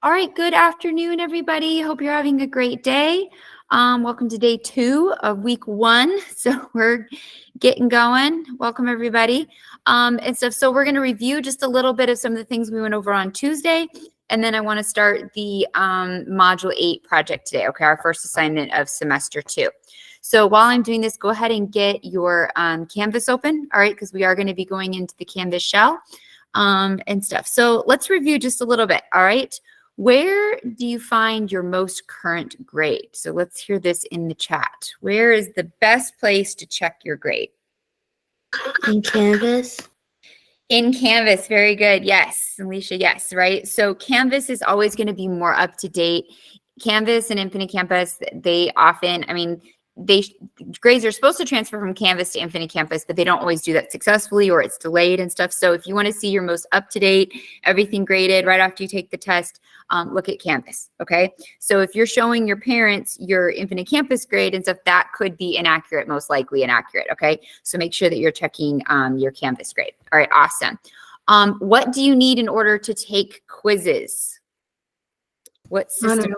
All right, good afternoon, everybody. Hope you're having a great day. Welcome to day 2 of week 1. So we're getting going. Welcome, everybody. And stuff. So we're going to review just a little bit of some of the things we went over on Tuesday. And then I want to start the Module 8 project today, okay, our first assignment of semester 2. So while I'm doing this, go ahead and get your Canvas open, all right, because we are going to be going into the Canvas shell and stuff. So let's review just a little bit, all right? Where do you find your most current grade? So let's hear this in the chat. Where is the best place to check your grade? In Canvas. In Canvas, very good. Yes, Alicia, yes, right? So Canvas is always going to be more up to date. Canvas and Infinite Campus, they often, grades are supposed to transfer from Canvas to Infinite Campus, but they don't always do that successfully or it's delayed and stuff. So if you want to see your most up-to-date, everything graded right after you take the test, look at Canvas, okay? So if you're showing your parents your Infinite Campus grade and stuff, that could be inaccurate, most likely inaccurate, okay? So make sure that you're checking your Canvas grade. All right, awesome. What do you need in order to take quizzes? What system?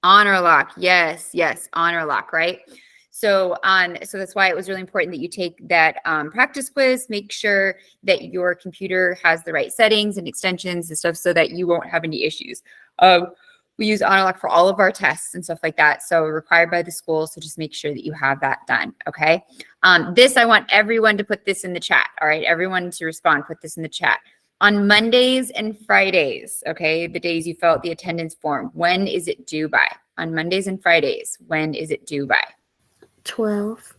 Honor Lock, yes, Honor Lock, right? So so that's why it was really important that you take that practice quiz. Make sure that your computer has the right settings and extensions and stuff so that you won't have any issues. We use Honor Lock for all of our tests and stuff like that. So required by the school. So just make sure that you have that done. Okay. This, I want everyone to put this in the chat. All right. Everyone to respond, put this in the chat. On Mondays and Fridays, okay, the days you fill out the attendance form, when is it due by? On Mondays and Fridays, when is it due by? 12.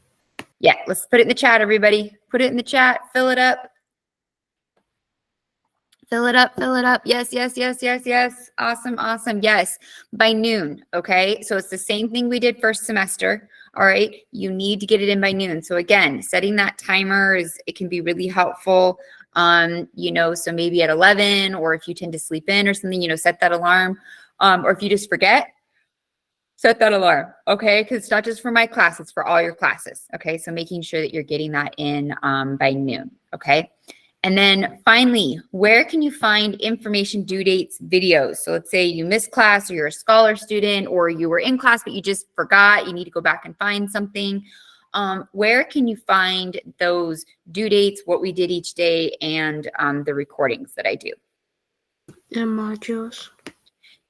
Yeah, let's put it in the chat, everybody. Put it in the chat, fill it up. Fill it up, fill it up. Yes, yes, yes, yes, yes. Awesome, awesome. Yes, by noon, okay? So it's the same thing we did first semester, all right? You need to get it in by noon. So again, setting that timer it can be really helpful. So maybe at 11, or if you tend to sleep in or something, set that alarm. Or if you just forget, set that alarm, okay? Because it's not just for my class, it's for all your classes, okay? So making sure that you're getting that in by noon, okay? And then finally, where can you find information due dates videos? So let's say you missed class or you're a scholar student or you were in class, but you just forgot, you need to go back and find something. Where can you find those due dates, what we did each day, and the recordings that I do? In modules.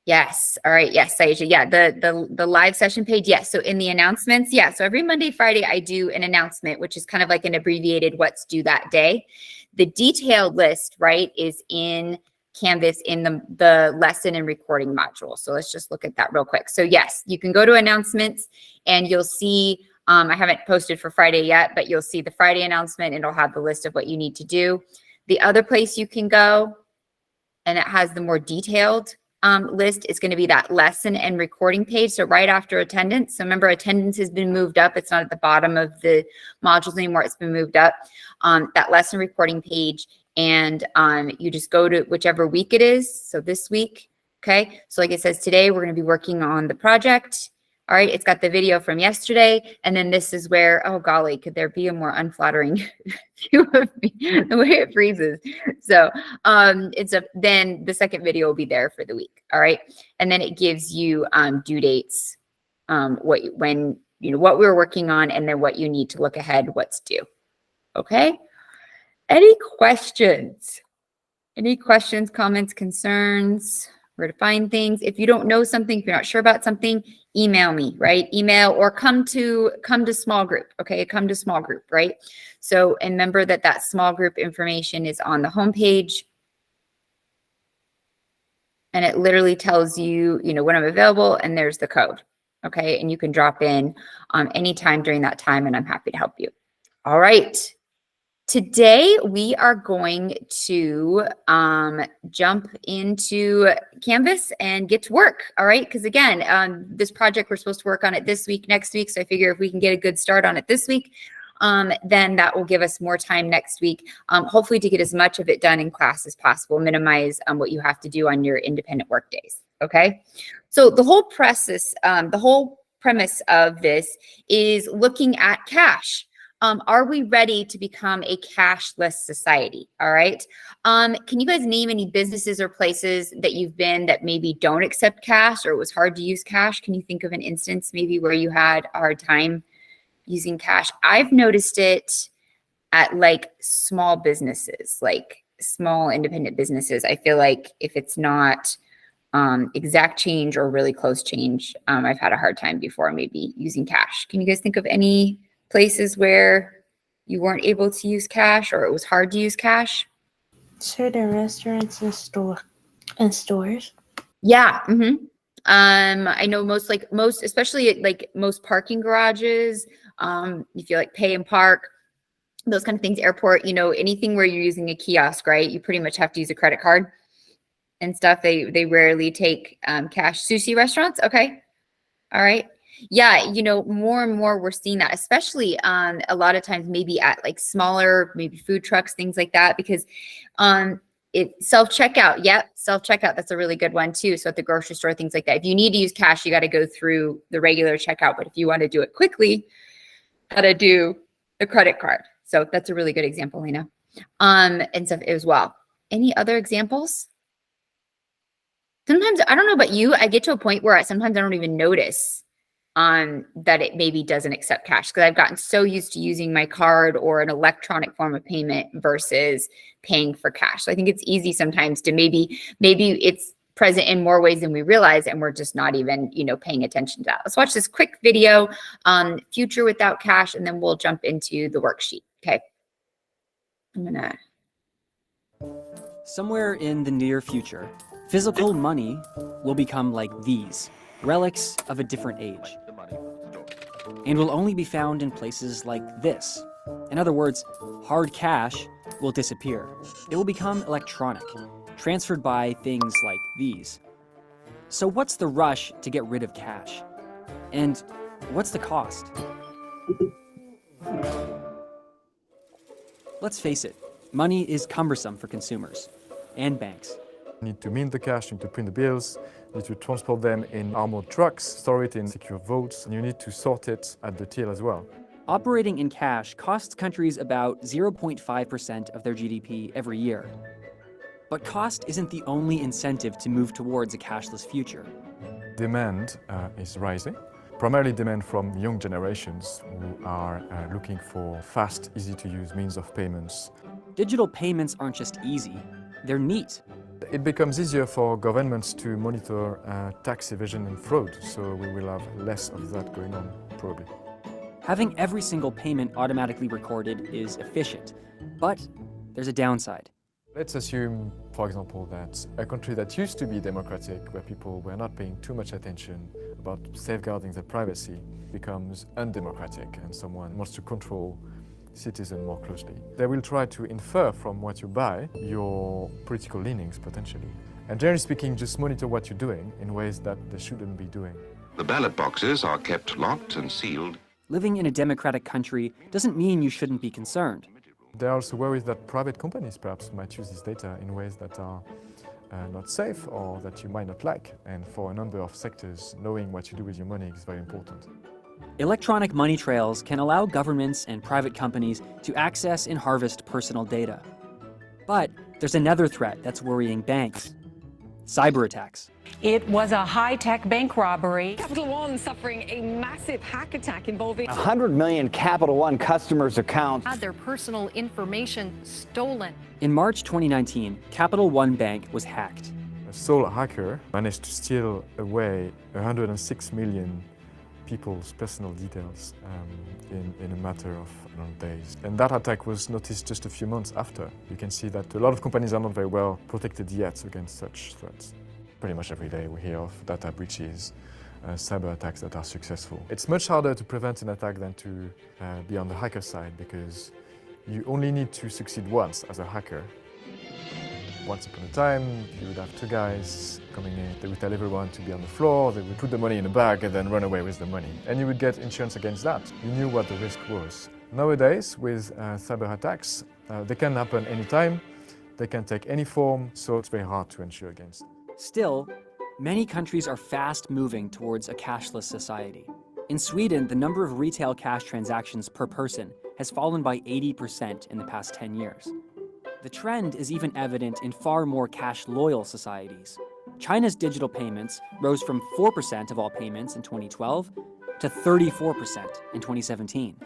Yes. All right. Yes, Aisha. Yeah. The live session page. Yes. So in the announcements. Yeah. So every Monday, Friday, I do an announcement, which is kind of like an abbreviated what's due that day. The detailed list, right, is in Canvas in the lesson and recording module. So let's just look at that real quick. So yes, you can go to announcements and you'll see, I haven't posted for Friday yet, but you'll see the Friday announcement and it'll have the list of what you need to do. The other place you can go, and it has the more detailed list, is going to be that lesson and recording page. So right after attendance. So remember, attendance has been moved up. It's not at the bottom of the modules anymore. It's been moved up. That lesson recording page, and you just go to whichever week it is. So this week, okay? So like it says, today we're going to be working on the project. All right, it's got the video from yesterday, and then this is where, oh golly, could there be a more unflattering view of me, the way it freezes. So then the second video will be there for the week. All right, and then it gives you due dates, what we were working on, and then what you need to look ahead, what's due. Okay, any questions? Any questions, comments, concerns? Where to find things? If you don't know something, if you're not sure about something, email me, right? Email or come to small group, okay? Come to small group, right? So, and remember that small group information is on the homepage, and it literally tells you, when I'm available, and there's the code, okay? And you can drop in anytime during that time, and I'm happy to help you. All right. Today, we are going to jump into Canvas and get to work, all right? Because again, this project, we're supposed to work on it this week, next week. So I figure if we can get a good start on it this week, then that will give us more time next week, hopefully to get as much of it done in class as possible, minimize what you have to do on your independent work days, okay? So the whole premise of this is looking at cash. Are we ready to become a cashless society? All right. Can you guys name any businesses or places that you've been that maybe don't accept cash or it was hard to use cash? Can you think of an instance maybe where you had a hard time using cash? I've noticed it at like small businesses, like small independent businesses. I feel like if it's not exact change or really close change, I've had a hard time before maybe using cash. Can you guys think of any places where you weren't able to use cash or it was hard to use cash? Certain restaurants and stores. Yeah. I know most, especially at like most parking garages, if you like pay and park, those kind of things, airport, anything where you're using a kiosk, right? You pretty much have to use a credit card and stuff. They rarely take cash. Sushi restaurants. Okay. All right. Yeah. More and more we're seeing that, especially a lot of times maybe at like smaller, maybe food trucks, things like that, because self-checkout. Yep. Self-checkout. That's a really good one too. So at the grocery store, things like that. If you need to use cash, you got to go through the regular checkout. But if you want to do it quickly, got to do the credit card. So that's a really good example, Lena. And stuff as well. Any other examples? Sometimes, I don't know about you, I get to a point where sometimes I don't even notice that it maybe doesn't accept cash because I've gotten so used to using my card or an electronic form of payment versus paying for cash. So I think it's easy sometimes to maybe it's present in more ways than we realize and we're just not even, paying attention to that. Let's watch this quick video, future without cash, and then we'll jump into the worksheet. Okay. Somewhere in the near future, physical money will become like these, relics of a different age, and will only be found in places like this. In other words, hard cash will disappear. It will become electronic, transferred by things like these. So what's the rush to get rid of cash? And what's the cost? Let's face it, money is cumbersome for consumers and banks. You need to mint the cash, you need to print the bills, you need to transport them in armored trucks, store it in secure vaults, and you need to sort it at the till as well. Operating in cash costs countries about 0.5% of their GDP every year. But cost isn't the only incentive to move towards a cashless future. Demand is rising, primarily demand from young generations who are looking for fast, easy-to-use means of payments. Digital payments aren't just easy, they're neat. It becomes easier for governments to monitor tax evasion and fraud, so we will have less of that going on, probably. Having every single payment automatically recorded is efficient, but there's a downside. Let's assume, for example, that a country that used to be democratic, where people were not paying too much attention about safeguarding their privacy, becomes undemocratic and someone wants to control citizens more closely. They will try to infer from what you buy your political leanings, potentially. And generally speaking, just monitor what you're doing in ways that they shouldn't be doing. The ballot boxes are kept locked and sealed. Living in a democratic country doesn't mean you shouldn't be concerned. There are also worries that private companies perhaps might use this data in ways that are not safe or that you might not like. And for a number of sectors, knowing what you do with your money is very important. Electronic money trails can allow governments and private companies to access and harvest personal data. But there's another threat that's worrying banks: cyber attacks. It was a high-tech bank robbery. Capital One suffering a massive hack attack involving 100 million Capital One customers' accounts had their personal information stolen. In March 2019, Capital One Bank was hacked. A sole hacker managed to steal away 106 million people's personal details in a matter of days. And that attack was noticed just a few months after. You can see that a lot of companies are not very well protected yet against such threats. Pretty much every day we hear of data breaches, cyber attacks that are successful. It's much harder to prevent an attack than to be on the hacker side, because you only need to succeed once as a hacker. Once upon a time, you would have two guys coming in. They would tell everyone to be on the floor, they would put the money in a bag and then run away with the money. And you would get insurance against that. You knew what the risk was. Nowadays, with cyber attacks, they can happen anytime, they can take any form, so it's very hard to insure against. Still, many countries are fast moving towards a cashless society. In Sweden, the number of retail cash transactions per person has fallen by 80% in the past 10 years. The trend is even evident in far more cash-loyal societies. China's digital payments rose from 4% of all payments in 2012 to 34% in 2017.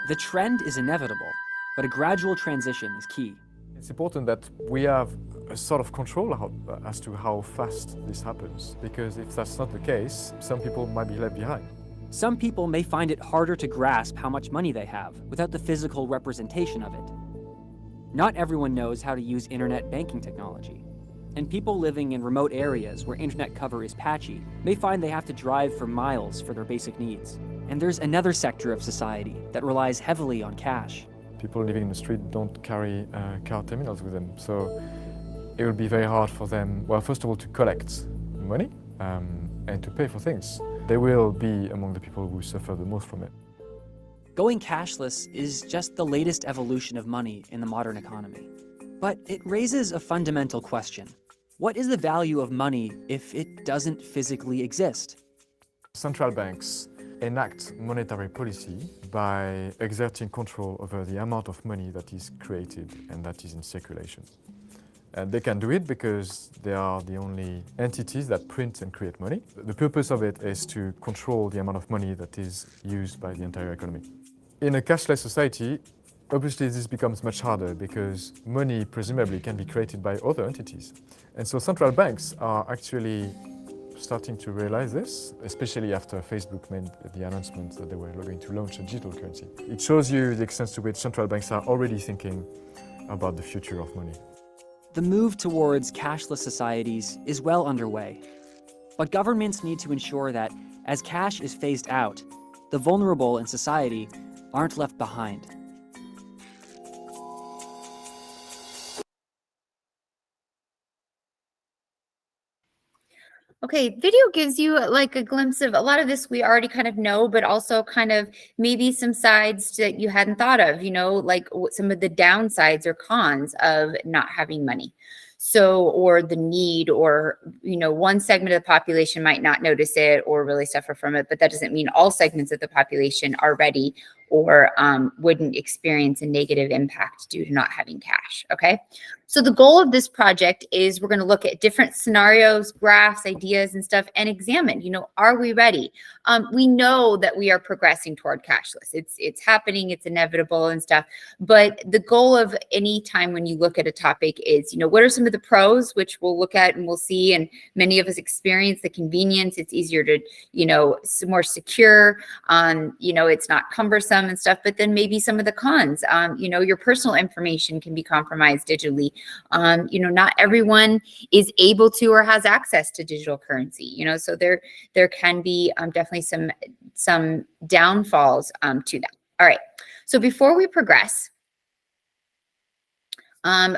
The trend is inevitable, but a gradual transition is key. It's important that we have a sort of control as to how fast this happens, because if that's not the case, some people might be left behind. Some people may find it harder to grasp how much money they have without the physical representation of it. Not everyone knows how to use internet banking technology, and people living in remote areas where internet cover is patchy may find they have to drive for miles for their basic needs. And there's another sector of society that relies heavily on cash. People living in the street don't carry card terminals with them, so it will be very hard for them, well, first of all, to collect money and to pay for things. They will be among the people who suffer the most from it. Going cashless is just the latest evolution of money in the modern economy. But it raises a fundamental question. What is the value of money if it doesn't physically exist? Central banks enact monetary policy by exerting control over the amount of money that is created and that is in circulation. And they can do it because they are the only entities that print and create money. The purpose of it is to control the amount of money that is used by the entire economy. In a cashless society, obviously this becomes much harder because money presumably can be created by other entities. And so central banks are actually starting to realize this, especially after Facebook made the announcement that they were going to launch a digital currency. It shows you the extent to which central banks are already thinking about the future of money. The move towards cashless societies is well underway, but governments need to ensure that as cash is phased out, the vulnerable in society aren't left behind. Okay, video gives you like a glimpse of a lot of this we already kind of know, but also kind of maybe some sides that you hadn't thought of, like some of the downsides or cons of not having money. So, or the need, or, one segment of the population might not notice it or really suffer from it, but that doesn't mean all segments of the population are ready or wouldn't experience a negative impact due to not having cash, okay? So the goal of this project is we're gonna look at different scenarios, graphs, ideas and stuff and examine, are we ready? We know that we are progressing toward cashless. It's happening, it's inevitable and stuff, but the goal of any time when you look at a topic is, what are some of the pros, which we'll look at and we'll see, and many of us experience the convenience. It's easier to, more secure, it's not cumbersome and stuff, but then maybe some of the cons, your personal information can be compromised digitally. Not everyone is able to or has access to digital currency, so there can be definitely some downfalls to that. All right, so before we progress,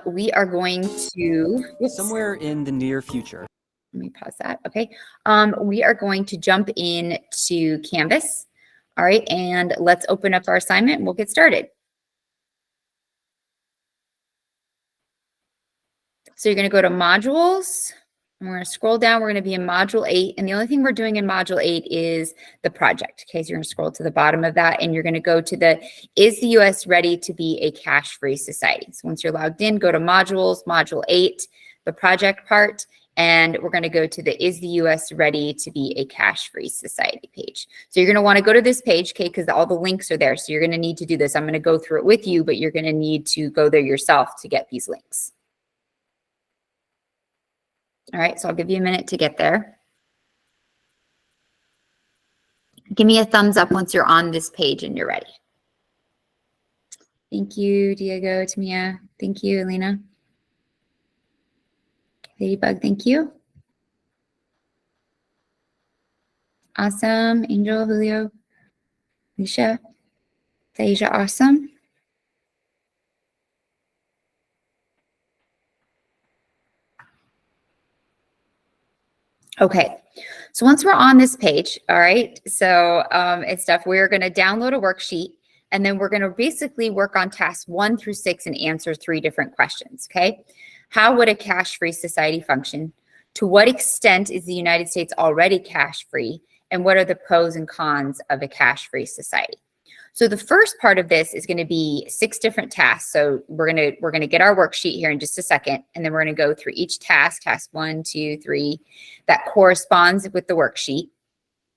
we are going to somewhere in the near future. Let me pause that. Okay, we are going to jump into Canvas. All right, and let's open up our assignment and we'll get started. So you're going to go to modules, and we're going to scroll down. We're going to be in module 8, and the only thing we're doing in module 8 is the project. Okay, so you're going to scroll to the bottom of that, and you're going to go to is the U.S. ready to be a cash-free society? So once you're logged in, go to modules, module 8, the project part, and we're going to go to is the U.S. ready to be a cash-free society page. So you're going to want to go to this page, okay, because all the links are there. So you're going to need to do this. I'm going to go through it with you, but you're going to need to go there yourself to get these links. All right, so I'll give you a minute to get there. Give me a thumbs up once you're on this page and you're ready. Thank you, Diego, Tamia. Thank you, Elena. Ladybug, thank you. Awesome. Angel, Julio, Alicia, Thasia, awesome. Okay, so once we're on this page, all right, so it's stuff, we're going to download a worksheet, and then we're going to basically work on tasks 1 through 6 and answer 3 different questions, okay? How would a cash-free society function? To what extent is the United States already cash-free? and what are the pros and cons of a cash-free society. So the first part of this is going to be 6 different tasks. So we're going to get our worksheet here in just a second, and then we're going to go through each task 1, 2, 3, that corresponds with the worksheet.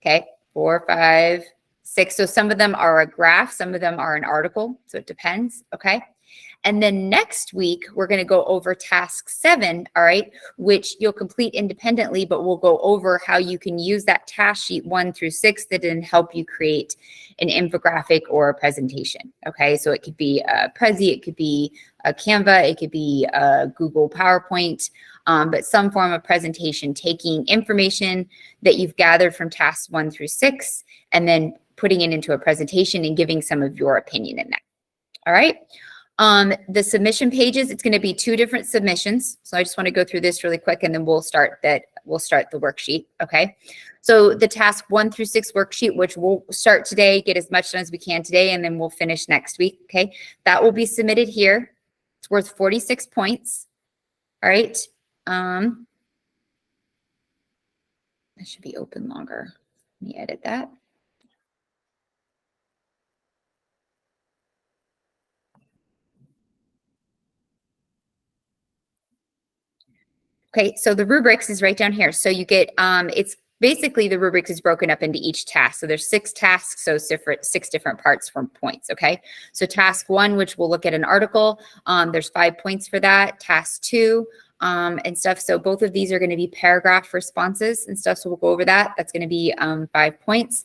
Okay, 4, 5, 6. So some of them are a graph, some of them are an article. So it depends. Okay. And then next week, we're going to go over task 7, all right, which you'll complete independently, but we'll go over how you can use that task sheet 1 through 6 that then help you create an infographic or a presentation. Okay, so it could be a Prezi, it could be a Canva, it could be a Google PowerPoint, but some form of presentation, taking information that you've gathered from tasks 1 through 6, and then putting it into a presentation and giving some of your opinion in that. All right. The submission pages, it's going to be 2 different submissions. So I just want to go through this really quick, and then we'll start the worksheet. Okay. So the task 1 through 6 worksheet, which we'll start today, get as much done as we can today, and then we'll finish next week. Okay. That will be submitted here. It's worth 46 points. All right. That should be open longer. Let me edit that. Okay, so the rubrics is right down here. So you get, it's basically the rubrics is broken up into each task. So there's 6 tasks, so 6 different parts from points, okay? So task 1, which we'll look at an article, there's 5 points for that. Task 2 and stuff. So both of these are going to be paragraph responses and stuff. So we'll go over that. That's going to be 5 points.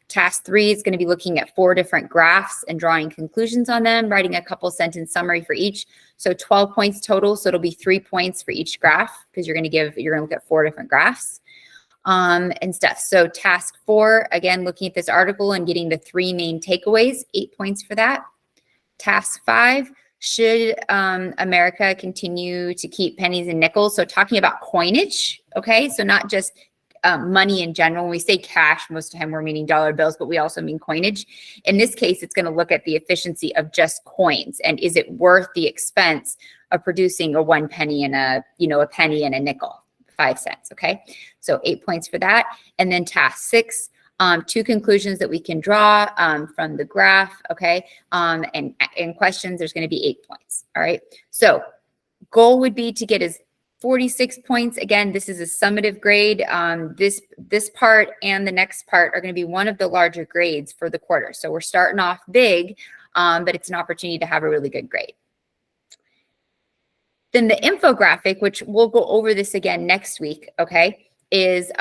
Task 3 is going to be looking at 4 different graphs and drawing conclusions on them, writing a couple sentence summary for each. So 12 points total. So it'll be 3 points for each graph because you're going to look at 4 different graphs and stuff. So task 4, again, looking at this article and getting the 3 main takeaways, 8 points for that. Task 5, should America continue to keep pennies and nickels? So talking about coinage, okay? So not just money in general. When we say cash, most of the time we're meaning dollar bills, but we also mean coinage. In this case, it's going to look at the efficiency of just coins, and is it worth the expense of producing a 1 penny and a penny and a nickel, 5 cents. Okay, so 8 points for that. And then task 6, 2 conclusions that we can draw from the graph. Okay, and in questions, there's going to be 8 points. All right, so goal would be to get as 46 points. Again, this is a summative grade. This part and the next part are going to be one of the larger grades for the quarter. So we're starting off big, but it's an opportunity to have a really good grade. Then the infographic, which we'll go over this again next week, okay, is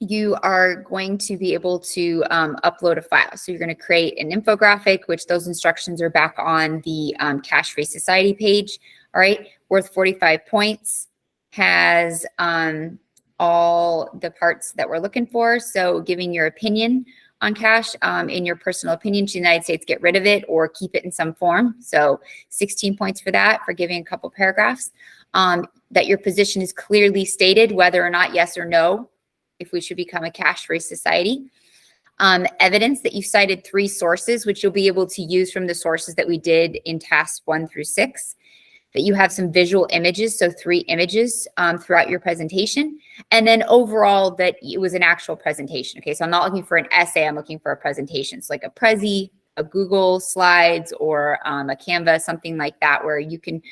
you are going to be able to upload a file. So you're going to create an infographic, which those instructions are back on the Cash Free Society page. All right, worth 45 points, has all the parts that we're looking for. So giving your opinion on cash, in your personal opinion, should the United States get rid of it or keep it in some form? So 16 points for that, for giving a couple paragraphs. That your position is clearly stated, whether or not yes or no, if we should become a cash-free society. Evidence that you cited 3 sources, which you'll be able to use from the sources that we did in tasks 1 through 6. That you have some visual images, so 3 images throughout your presentation. And then overall that it was an actual presentation. Okay, so I'm not looking for an essay, I'm looking for a presentation. It's like a Prezi, a Google Slides, or a Canva, something like that, where you can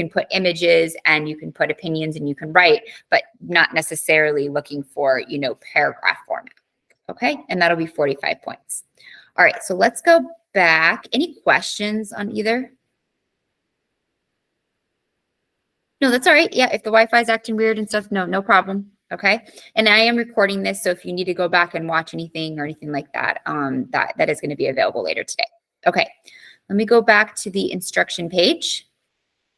put images and you can put opinions and you can write, but not necessarily looking for, paragraph format. Okay, and that'll be 45 points. All right, so let's go back. Any questions on either? No, that's all right. Yeah, if the Wi-Fi is acting weird and stuff, no problem. Okay. And I am recording this, so if you need to go back and watch anything or anything like that, that is going to be available later today. Okay. Let me go back to the instruction page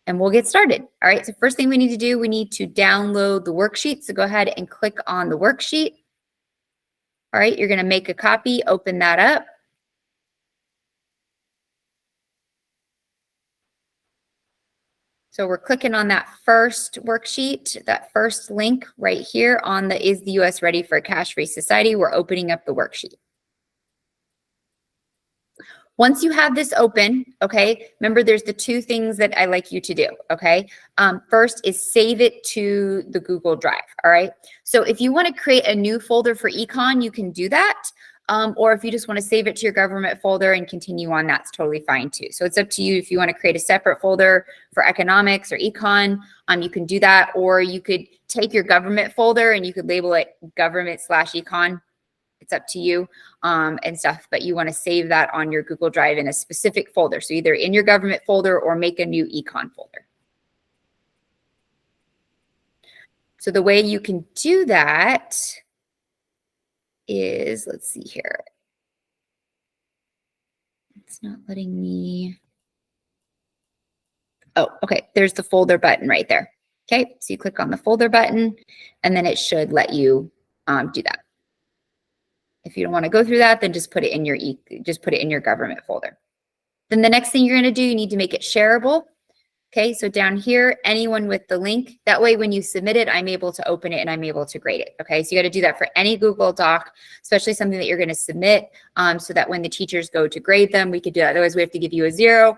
and we'll get started. All right. So first thing we need to do, we need to download the worksheet. So go ahead and click on the worksheet. All right. You're going to make a copy, open that up. So we're clicking on that first worksheet, that first link right here on the Is the U.S. Ready for a Cash-Free Society? We're opening up the worksheet. Once you have this open, okay, remember there's the two things that I like you to do, okay? First is save it to the Google Drive, all right? So if you want to create a new folder for econ, you can do that. Or if you just want to save it to your government folder and continue on, that's totally fine too. So it's up to you if you want to create a separate folder for economics or econ, you can do that. Or you could take your government folder and you could label it government/econ. It's up to you and stuff, but you want to save that on your Google Drive in a specific folder. So either in your government folder or make a new econ folder. So the way you can do that is, let's see here. It's not letting me. Oh, okay. There's the folder button right there. Okay. So you click on the folder button and then it should let you do that. If you don't want to go through that, then just put it in your government folder. Then the next thing you're going to do, you need to make it shareable. Okay, so down here, anyone with the link, that way when you submit it, I'm able to open it and I'm able to grade it. Okay, so you got to do that for any Google Doc, especially something that you're going to submit, so that when the teachers go to grade them, we could do that. Otherwise, we have to give you a 0,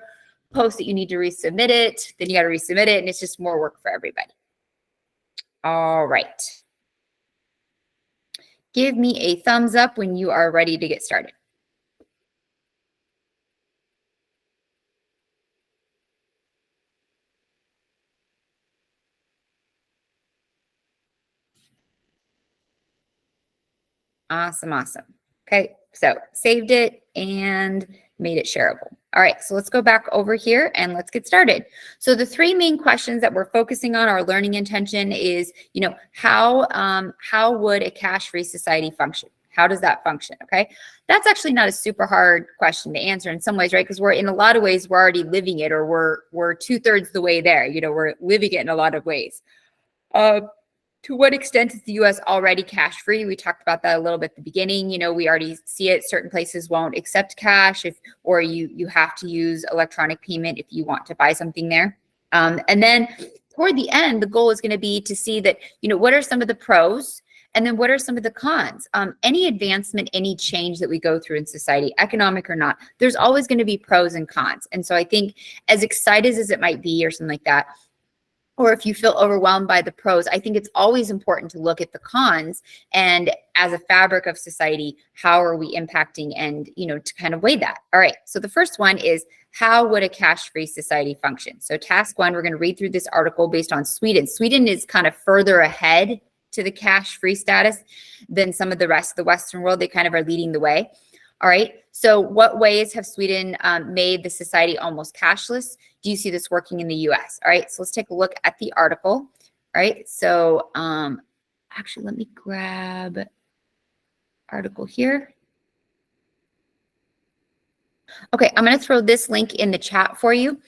post that you need to resubmit it, then you got to resubmit it, and it's just more work for everybody. All right. Give me a thumbs up when you are ready to get started. Awesome, awesome. Okay, so saved it and made it shareable. All right, so let's go back over here and let's get started. So the 3 main questions that we're focusing on, our learning intention is, how would a cash-free society function? How does that function? Okay, that's actually not a super hard question to answer in some ways, right? Because we're in a lot of ways we're already living it, or we're 2/3 the way there. We're living it in a lot of ways. To what extent is the U.S. already cash-free? We talked about that a little bit at the beginning. We already see it. Certain places won't accept cash, or you have to use electronic payment if you want to buy something there. And then toward the end, the goal is going to be to see that, what are some of the pros, and then what are some of the cons? Any advancement, any change that we go through in society, economic or not, there's always going to be pros and cons. And so I think as excited as it might be or something like that, or if you feel overwhelmed by the pros, I think it's always important to look at the cons, and as a fabric of society, how are we impacting, and, to kind of weigh that. All right, so the first one is, how would a cash-free society function? So task 1, we're going to read through this article based on Sweden. Sweden is kind of further ahead to the cash-free status than some of the rest of the Western world. They kind of are leading the way. All right, so what ways have Sweden made the society almost cashless? Do you see this working in the US? All right, so let's take a look at the article. All right, so actually, let me grab article here. Okay, I'm going to throw this link in the chat for you.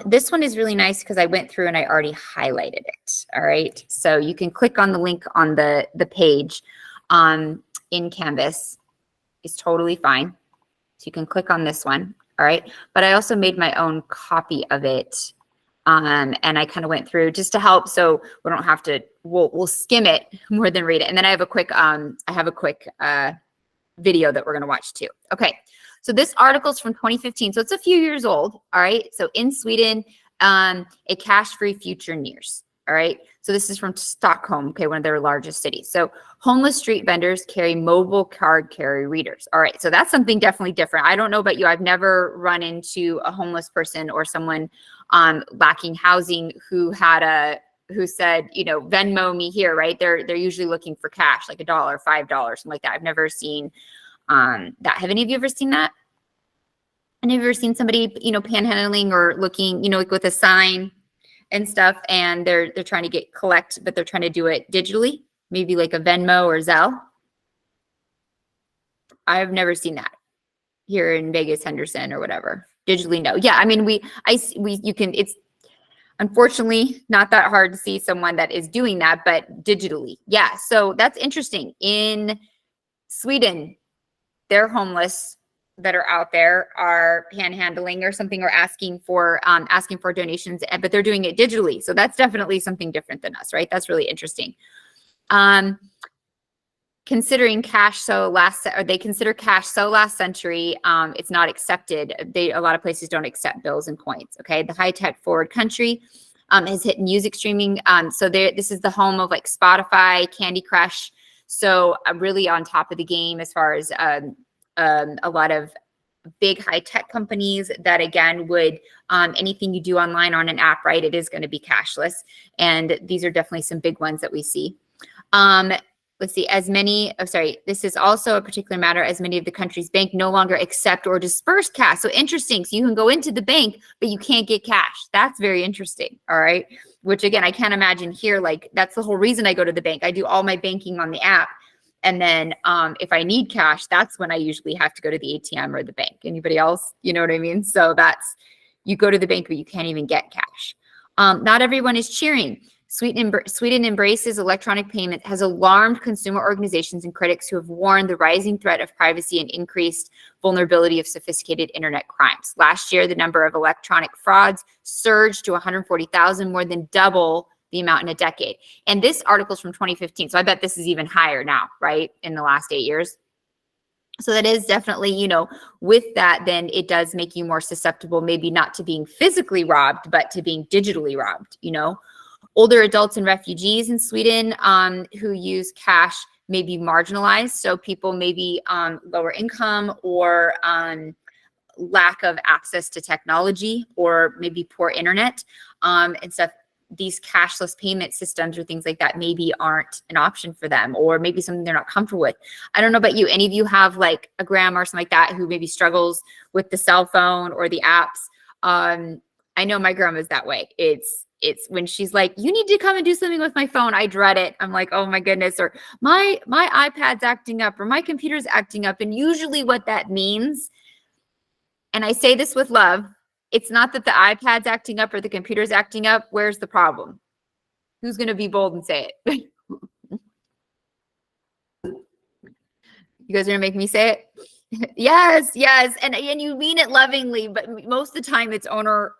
This one is really nice because I went through and I already highlighted it. All right, so you can click on the link on the page in Canvas. Is totally fine. So you can click on this one. All right. But I also made my own copy of it. And I kind of went through just to help. So we don't have to, we'll skim it more than read it. And then I have a quick, video that we're going to watch too. Okay. So this article is from 2015. So it's a few years old. All right. So in Sweden, a cash-free future nears. All right. So this is from Stockholm, okay, one of their largest cities. So homeless street vendors carry mobile card carry readers. All right. So that's something definitely different. I don't know about you. I've never run into a homeless person or someone lacking housing who said, Venmo me here, right? They're usually looking for cash, like $1, $5, something like that. I've never seen that. Have any of you ever seen that? And have you ever seen somebody, panhandling or looking, like with a sign and stuff, and they're trying to collect, but they're trying to do it digitally, maybe like a Venmo or Zelle? I've never seen that here in Vegas, Henderson, or whatever. Digitally, no. Yeah, I mean, you can. It's unfortunately not that hard to see someone that is doing that, but digitally, yeah. So that's interesting. In Sweden, they're homeless that are out there are panhandling or something, or asking for donations, but they're doing it digitally. So that's definitely something different than us, right? That's really interesting. considering cash or they consider cash so last century, it's not accepted. A lot of places don't accept bills and coins. Okay, the high tech forward country has hit music streaming. So this is the home of like Spotify, Candy Crush. So really on top of the game as far as a lot of big high tech companies that again would anything you do online on an app, right? It is going to be cashless, and these are definitely some big ones that we see. Let's see, this is also a particular matter as many of the country's bank no longer accept or disperse cash. So interesting. So you can go into the bank, but you can't get cash. That's very interesting. All right. Which again, I can't imagine here. Like that's the whole reason I go to the bank. I do all my banking on the app. And then if I need cash, that's when I usually have to go to the ATM or the bank. Anybody else? You know what I mean? So you go to the bank, but you can't even get cash. Not everyone is cheering. Sweden embraces electronic payment, has alarmed consumer organizations and critics who have warned the rising threat of privacy and increased vulnerability of sophisticated internet crimes. Last year, the number of electronic frauds surged to 140,000, more than double the amount in a decade. And this article is from 2015, so I bet this is even higher now, right, in the last 8 years. So that is definitely, with that, then it does make you more susceptible, maybe not to being physically robbed, but to being digitally robbed, Older adults and refugees in Sweden who use cash may be marginalized. So people maybe lower income or lack of access to technology or maybe poor internet and stuff. These cashless payment systems or things like that maybe aren't an option for them, or maybe something they're not comfortable with. I don't know about you. Any of you have like a grandma or something like that who maybe struggles with the cell phone or the apps? I know my grandma's that way. It's when she's like, you need to come and do something with my phone. I dread it. I'm like, oh my goodness. Or my iPad's acting up or my computer's acting up. And usually what that means, and I say this with love, it's not that the iPad's acting up or the computer's acting up. Where's the problem? Who's going to be bold and say it? You guys are going to make me say it? Yes. And you mean it lovingly, but most of the time it's owner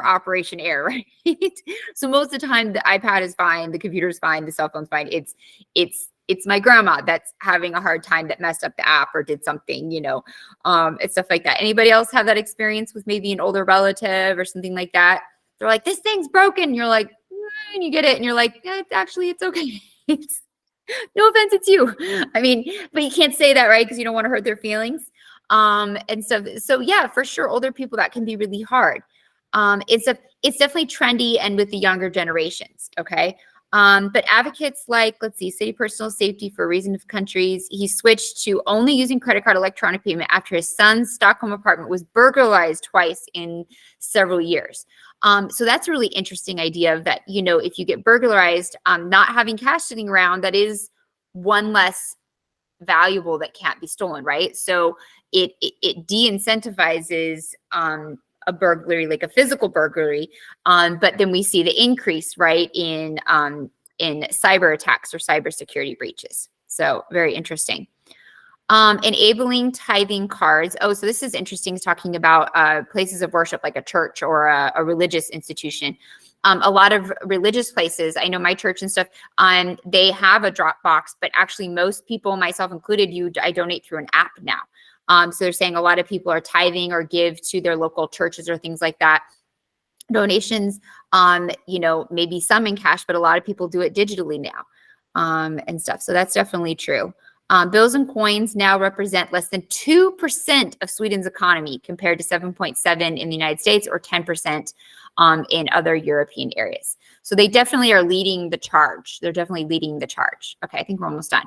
operation error, right? So most of the time the iPad is fine, the computer's fine, the cell phone's fine. It's my grandma that's having a hard time, that messed up the app or did something, and stuff like that. Anybody else have that experience with maybe an older relative or something like that? They're like, this thing's broken. You're like, and you get it. And you're like, it's okay. No offense, it's you. I mean, but you can't say that, right? Because you don't want to hurt their feelings. And so yeah, for sure, older people, that can be really hard. It's definitely trendy and with the younger generations. Okay. But advocates like, let's see, City Personal Safety for a Reason of Countries, he switched to only using credit card electronic payment after his son's Stockholm apartment was burglarized twice in several years. So that's a really interesting idea of that, if you get burglarized, not having cash sitting around, that is one less valuable that can't be stolen, right? So it de-incentivizes a burglary, like a physical burglary, but then we see the increase, right, in cyber attacks or cybersecurity breaches. So very interesting. Enabling tithing cards. Oh, so this is interesting, talking about places of worship like a church or a religious institution. A lot of religious places, I know my church and stuff, they have a drop box, but actually most people, myself included, I donate through an app now. So they're saying a lot of people are tithing or give to their local churches or things like that. Donations, maybe some in cash, but a lot of people do it digitally now and stuff. So that's definitely true. Bills and coins now represent less than 2% of Sweden's economy compared to 7.7% in the United States or 10% in other European areas. So they definitely are leading the charge. They're definitely leading the charge. Okay, I think we're almost done.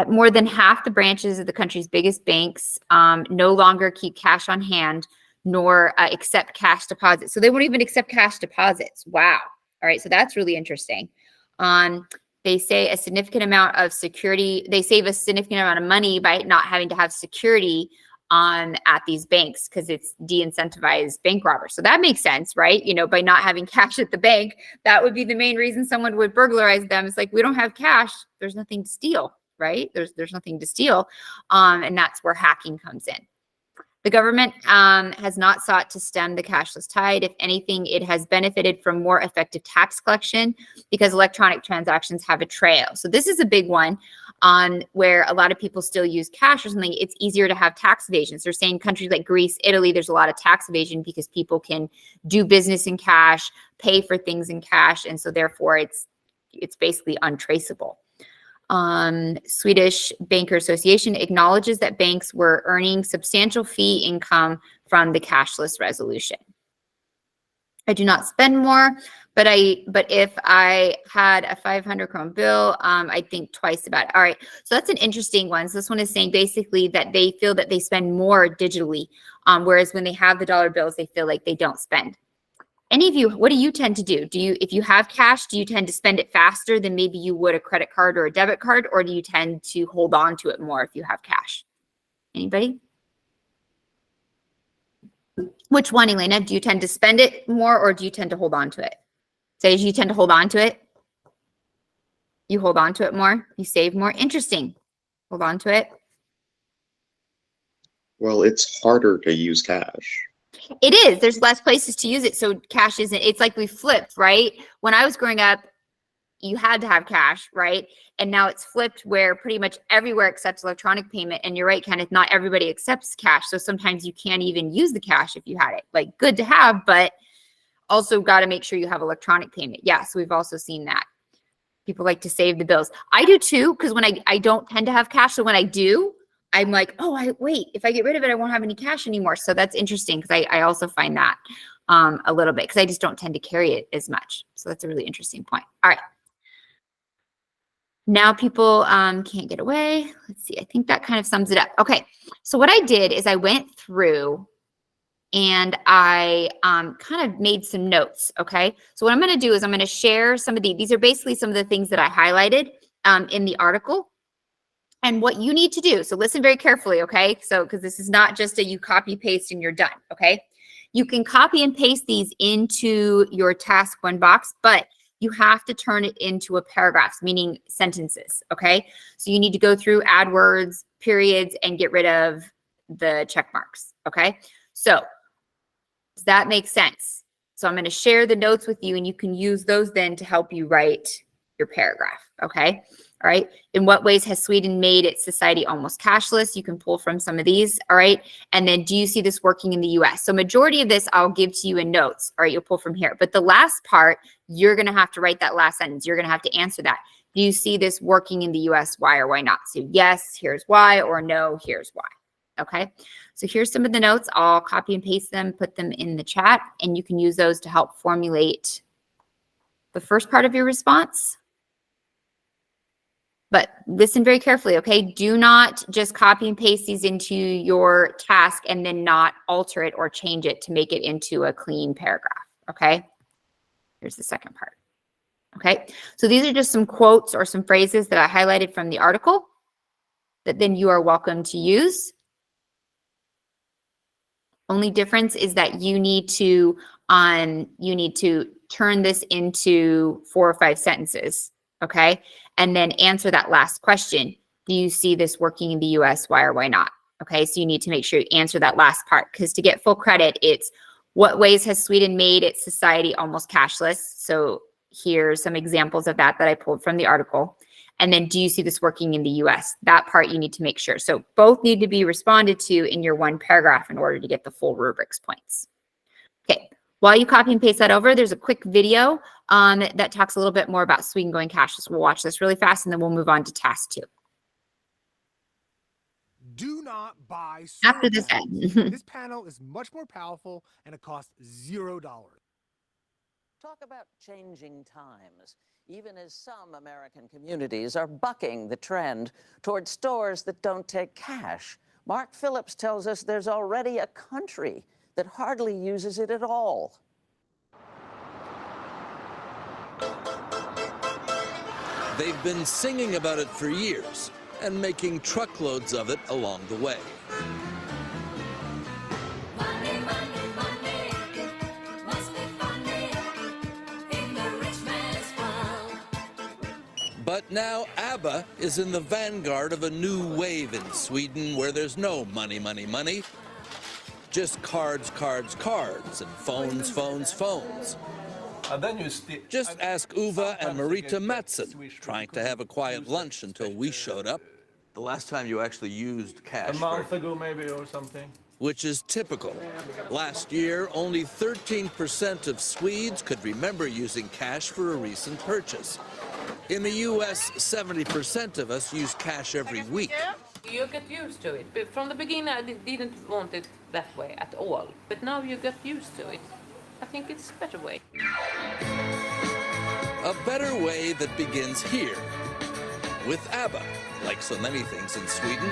More than half the branches of the country's biggest banks no longer keep cash on hand nor accept cash deposits. So they won't even accept cash deposits. Wow. All right, so that's really interesting. They say a significant amount of security. They save a significant amount of money by not having to have security at these banks because it's de-incentivized bank robbers. So that makes sense, right? By not having cash at the bank, that would be the main reason someone would burglarize them. It's like, we don't have cash. There's nothing to steal, right? There's nothing to steal. And that's where hacking comes in. The government has not sought to stem the cashless tide. If anything, it has benefited from more effective tax collection because electronic transactions have a trail. So this is a big one. where a lot of people still use cash or something, it's easier to have tax evasions. They're saying countries like Greece, Italy, there's a lot of tax evasion because people can do business in cash, pay for things in cash, and so therefore it's basically untraceable. Swedish Banker Association acknowledges that banks were earning substantial fee income from the cashless resolution. I do not spend more, but if I had a 500 krone bill, I think twice about it. All right, so that's an interesting one. So this one is saying basically that they feel that they spend more digitally, whereas when they have the dollar bills, they feel like they don't spend. Any of you, what do you tend to do? If you have cash, do you tend to spend it faster than maybe you would a credit card or a debit card, or do you tend to hold on to it more if you have cash? Anybody? Which one, Elena? Do you tend to spend it more or do you tend to hold on to it? Say you tend to hold on to it. You hold on to it more. You save more. Interesting. Hold on to it. Well, it's harder to use cash. It is. There's less places to use it. So cash isn't, it's like we flipped, right? When I was growing up, you had to have cash, right? And now it's flipped where pretty much everywhere accepts electronic payment. And you're right, Kenneth, not everybody accepts cash. So sometimes you can't even use the cash if you had it. Like, good to have, but also got to make sure you have electronic payment. Yeah, so we've also seen that. People like to save the bills. I do too, because when I don't tend to have cash. So when I do, I'm like, oh, wait, if I get rid of it, I won't have any cash anymore. So that's interesting because I also find that a little bit because I just don't tend to carry it as much. So that's a really interesting point. All right. Now people can't get away. Let's see. I think that kind of sums it up. Okay. So what I did is I went through and I kind of made some notes. Okay. So what I'm going to do is I'm going to share some of these are basically some of the things that I highlighted in the article. And what you need to do, so listen very carefully, okay? So, because this is not just a you copy paste and you're done, okay? You can copy and paste these into your task one box, but you have to turn it into a paragraph, meaning sentences, okay? So you need to go through, add words, periods, and get rid of the check marks, okay? So does that make sense? So I'm going to share the notes with you and you can use those then to help you write your paragraph, okay? All right. In what ways has Sweden made its society almost cashless? You can pull from some of these. All right. And then do you see this working in the US? So majority of this I'll give to you in notes. All right. You'll pull from here. But the last part, you're going to have to write that last sentence. You're going to have to answer that. Do you see this working in the US? Why or why not? So yes, here's why, or no, here's why. Okay. So here's some of the notes. I'll copy and paste them, put them in the chat, and you can use those to help formulate the first part of your response. But listen very carefully, okay? Do not just copy and paste these into your task and then not alter it or change it to make it into a clean paragraph, okay? Here's the second part, okay? So these are just some quotes or some phrases that I highlighted from the article that then you are welcome to use. Only difference is that you need to turn this into 4 or 5 sentences, okay? And then answer that last question. Do you see this working in the US? Why or why not? Okay, so you need to make sure you answer that last part because to get full credit, it's what ways has Sweden made its society almost cashless? So here's some examples of that I pulled from the article. And then do you see this working in the US? That part you need to make sure. So both need to be responded to in your one paragraph in order to get the full rubrics points. Okay. While you copy and paste that over, there's a quick video that talks a little bit more about Sweden going cashless. We'll watch this really fast and then we'll move on to task 2. Do not buy after this ad. This panel is much more powerful and it costs $0. Talk about changing times, even as some American communities are bucking the trend toward stores that don't take cash. Mark Phillips tells us there's already a country that hardly uses it at all. They've been singing about it for years and making truckloads of it along the way. Money, money, money, must be funny in the rich man's world. But now ABBA is in the vanguard of a new wave in Sweden where there's no money, money, money. Just cards, cards, cards, and phones, phones, phones. Just ask Uva and Marita Matson, trying to have a quiet lunch until we showed up. The last time you actually used cash? A month ago, maybe, or something. Which is typical. Last year, only 13% of Swedes could remember using cash for a recent purchase. In the US, 70% of us use cash every week. You get used to it. But from the beginning, I didn't want it that way at all. But now you get used to it. I think it's a better way. A better way that begins here, with ABBA, like so many things in Sweden.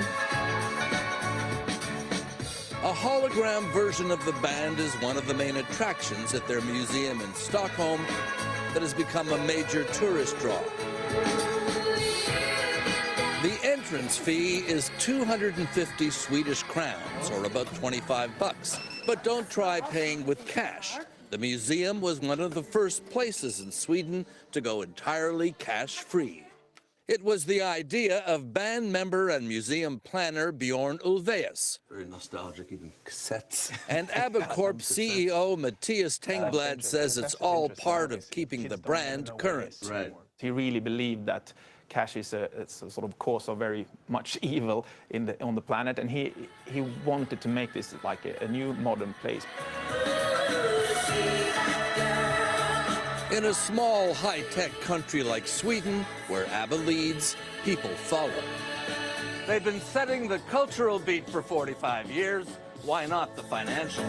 A hologram version of the band is one of the main attractions at their museum in Stockholm that has become a major tourist draw. The entrance fee is 250 Swedish crowns, or about 25 bucks. But don't try paying with cash. The museum was one of the first places in Sweden to go entirely cash-free. It was the idea of band member and museum planner Bjorn Ulvaeus. Very nostalgic, even cassettes. And ABBA Corp CEO Matthias Tengblad says it's all part of keeping the brand current. Right. He really believed that cash is a sort of cause of very much evil on the planet, and he wanted to make this like a new modern place. In a small, high-tech country like Sweden, where ABBA leads, people follow. They've been setting the cultural beat for 45 years. Why not the financial?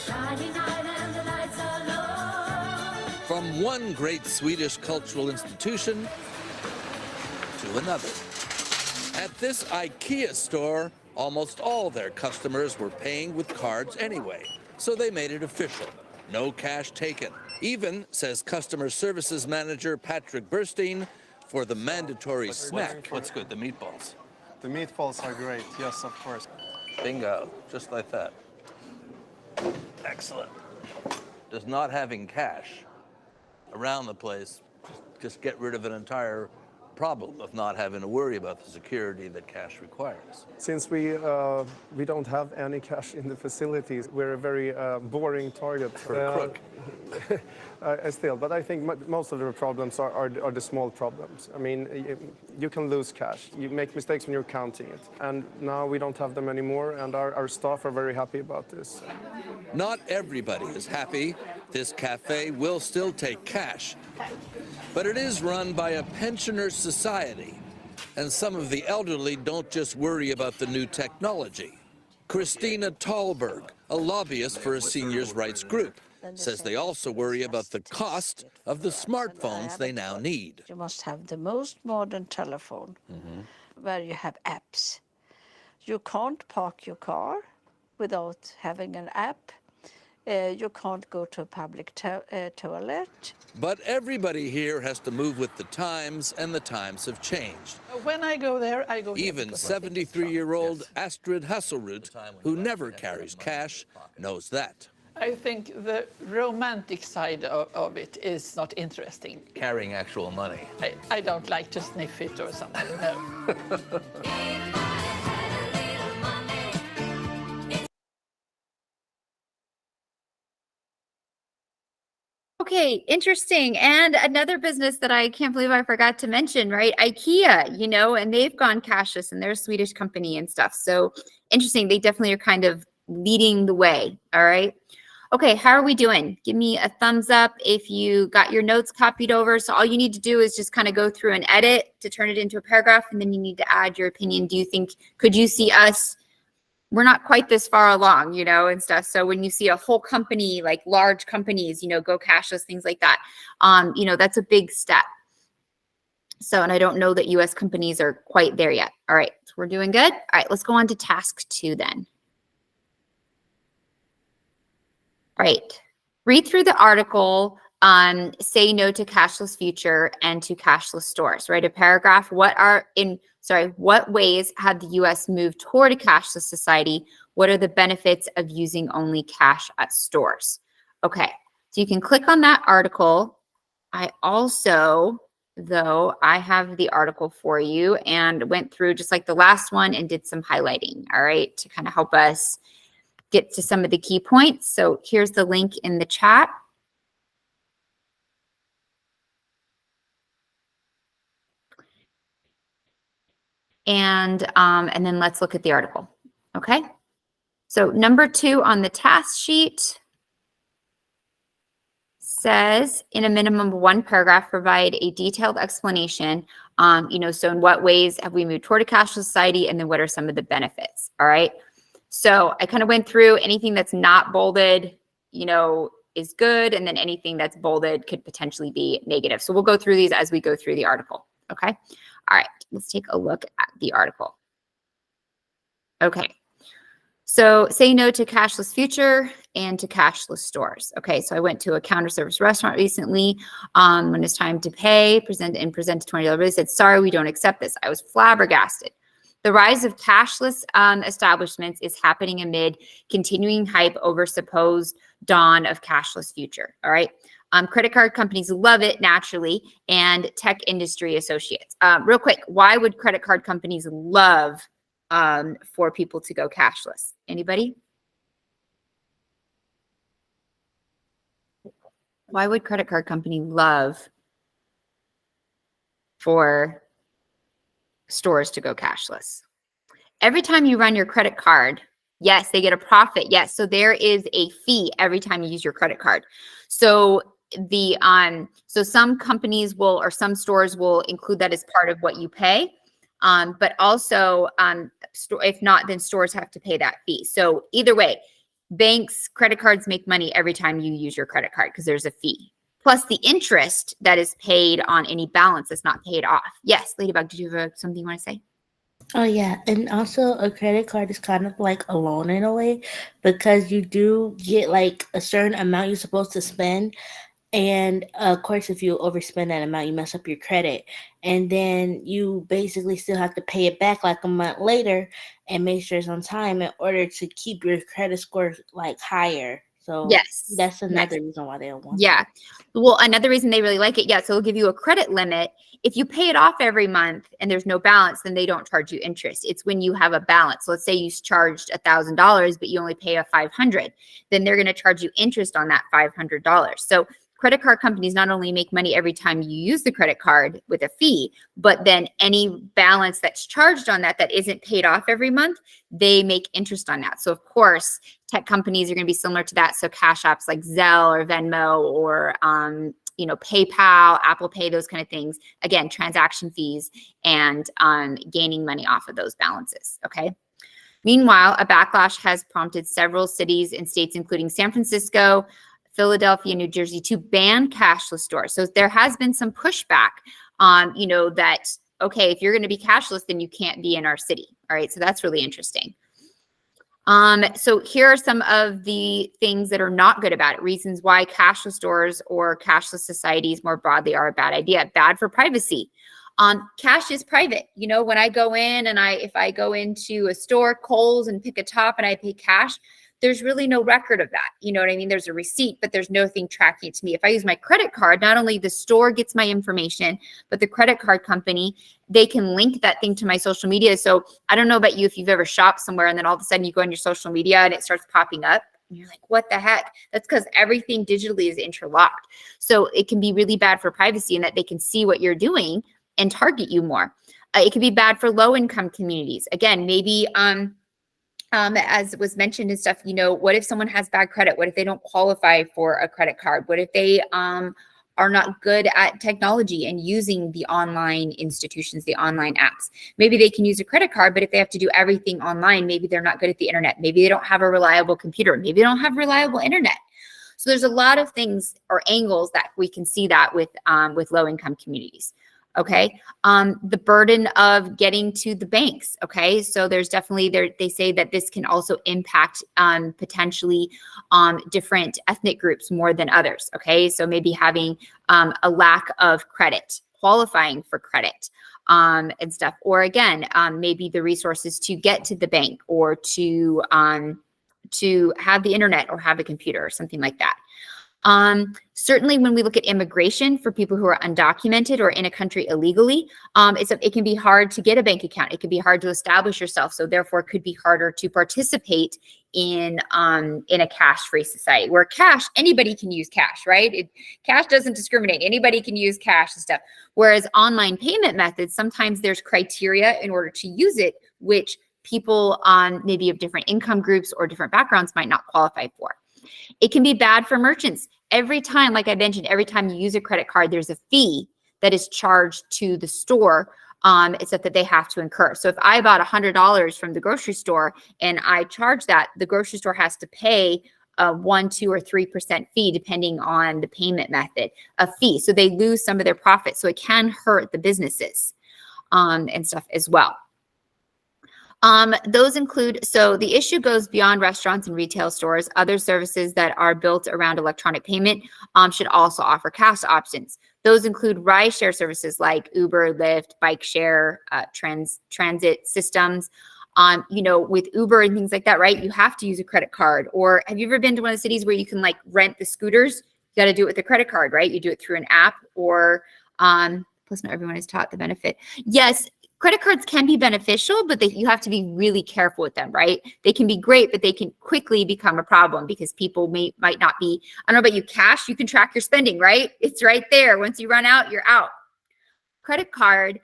Friday night and the lights are low. From one great Swedish cultural institution to another. At this IKEA store, almost all their customers were paying with cards anyway, so they made it official. No cash taken. Even, says customer services manager Patrick Burstein, for the mandatory snack. What's good, the meatballs? The meatballs are great, yes, of course. Bingo, just like that. Excellent. Does not having cash around the place just get rid of an entire problem of not having to worry about the security that cash requires? Since we don't have any cash in the facilities, we're a very boring target For a crook. Still, but I think most of the problems are the small problems. I mean, you can lose cash. You make mistakes when you're counting it. And now we don't have them anymore, and our staff are very happy about this. Not everybody is happy. This cafe will still take cash. But it is run by a pensioner society. And some of the elderly don't just worry about the new technology. Christina Tallberg, a lobbyist for a seniors' rights group, says they also worry about the cost of the smartphones they now need. You must have the most modern telephone where you have apps. You can't park your car without having an app. You can't go to a public toilet. But everybody here has to move with the times, and the times have changed. When I go there, I go Even 73-year-old Astrid Hasselrud, who never carries cash, knows that. I think the romantic side of it is not interesting. Carrying actual money. I don't like to sniff it or something, no. Okay, interesting. And another business that I can't believe I forgot to mention, right? IKEA, you know, and they've gone cashless and they're a Swedish company and stuff. So interesting. They definitely are kind of leading the way. All right. Okay, how are we doing? Give me a thumbs up if you got your notes copied over. So all you need to do is just kind of go through and edit to turn it into a paragraph, and then you need to add your opinion. Do you think, could you see us? We're not quite this far along, you know, and stuff. So when you see a whole company, like large companies, you know, go cashless, things like that, you know, that's a big step. So, and I don't know that US companies are quite there yet. All right, so we're doing good. All right, let's go on to task 2 then. All right, read through the article, say no to cashless future and to cashless stores. Write a paragraph. What ways have the US moved toward a cashless society? What are the benefits of using only cash at stores? Okay, so you can click on that article. I also, though, I have the article for you and went through just like the last one and did some highlighting, all right, to kind of help us get to some of the key points. So here's the link in the chat. And then let's look at the article. Okay. So number 2 on the task sheet says in a minimum of 1 paragraph, provide a detailed explanation. So in what ways have we moved toward a cashless society, and then what are some of the benefits? All right. So I kind of went through anything that's not bolded, is good. And then anything that's bolded could potentially be negative. So we'll go through these as we go through the article. Okay. All right. Let's take a look at the article. Okay. So say no to cashless future and to cashless stores. Okay, so I went to a counter service restaurant recently when it's time to pay, present $20. They said, sorry, we don't accept this. I was flabbergasted. The rise of cashless establishments is happening amid continuing hype over supposed dawn of cashless future. All right. Credit card companies love it naturally, and tech industry associates. Real quick, why would credit card companies love for people to go cashless? Anybody? Why would credit card company love for stores to go cashless? Every time you run your credit card, yes, they get a profit. Yes, so there is a fee every time you use your credit card. So some companies will, or some stores will include that as part of what you pay. But also, if not, then stores have to pay that fee. So either way, banks, credit cards make money every time you use your credit card because there's a fee. Plus the interest that is paid on any balance that's not paid off. Yes, Ladybug, did you have something you want to say? Oh, yeah. And also, a credit card is kind of like a loan in a way, because you do get like a certain amount you're supposed to spend. And of course, if you overspend that amount, you mess up your credit. And then you basically still have to pay it back like a month later and make sure it's on time in order to keep your credit score like higher. So yes, that's another reason why they don't want Yeah. Well, another reason they really like it. Yeah. So they'll give you a credit limit. If you pay it off every month and there's no balance, then they don't charge you interest. It's when you have a balance. So let's say you charged $1,000, but you only pay a $500, then they're going to charge you interest on that $500. So credit card companies not only make money every time you use the credit card with a fee, but then any balance that's charged on that isn't paid off every month, they make interest on that. So of course, tech companies are going to be similar to that. So cash apps like Zelle or Venmo or PayPal, Apple Pay, those kind of things. Again, transaction fees and gaining money off of those balances. Okay. Meanwhile, a backlash has prompted several cities and states, including San Francisco, Philadelphia, New Jersey, to ban cashless stores. So there has been some pushback that, okay, if you're going to be cashless, then you can't be in our city. All right. So that's really interesting. So here are some of the things that are not good about it. Reasons why cashless stores or cashless societies more broadly are a bad idea. Bad for privacy. Cash is private. When I go in and if I go into a store, Kohl's, and pick a top and I pay cash, there's really no record of that. You know what I mean? There's a receipt, but there's nothing tracking it to me. If I use my credit card, not only the store gets my information, but the credit card company, they can link that thing to my social media. So I don't know about you, if you've ever shopped somewhere and then all of a sudden you go on your social media and it starts popping up and you're like, what the heck? That's because everything digitally is interlocked. So it can be really bad for privacy in that they can see what you're doing and target you more. It can be bad for low income communities. Again, maybe, as was mentioned and stuff, what if someone has bad credit? What if they don't qualify for a credit card? What if they are not good at technology and using the online institutions, the online apps? Maybe they can use a credit card, but if they have to do everything online, maybe they're not good at the internet. Maybe they don't have a reliable computer. Maybe they don't have reliable internet. So there's a lot of things or angles that we can see that with low income communities. Okay. The burden of getting to the banks. Okay. So there's definitely they say that this can also impact potentially different ethnic groups more than others. Okay. So maybe having a lack of credit, qualifying for credit and stuff. Or again, maybe the resources to get to the bank or to have the internet or have a computer or something like that. Certainly when we look at immigration for people who are undocumented or in a country illegally, it can be hard to get a bank account. It can be hard to establish yourself. So therefore it could be harder to participate in a cash-free society where cash, anybody can use cash, right? Cash doesn't discriminate. Anybody can use cash and stuff. Whereas online payment methods, sometimes there's criteria in order to use it, which people on maybe of different income groups or different backgrounds might not qualify for. It can be bad for merchants. Every time, like I mentioned, every time you use a credit card, there's a fee that is charged to the store, except that they have to incur. So if I bought $100 from the grocery store and I charge that, the grocery store has to pay a 1%, 2%, or 3% fee, depending on the payment method, a fee. So they lose some of their profit. So it can hurt the businesses and stuff as well. Those include, so the issue goes beyond restaurants and retail stores. Other services that are built around electronic payment should also offer cash options. Those include ride-share services like Uber, Lyft, bike share, transit systems. You know, with Uber and things like that, right? You have to use a credit card. Or have you ever been to one of the cities where you can like rent the scooters? You got to do it with a credit card, right? You do it through an app or, plus not everyone is taught the benefit. Yes, credit cards can be beneficial, but you have to be really careful with them, right? They can be great, but they can quickly become a problem because people might not be, I don't know about you, cash, you can track your spending, right? It's right there. Once you run out, you're out. Credit card,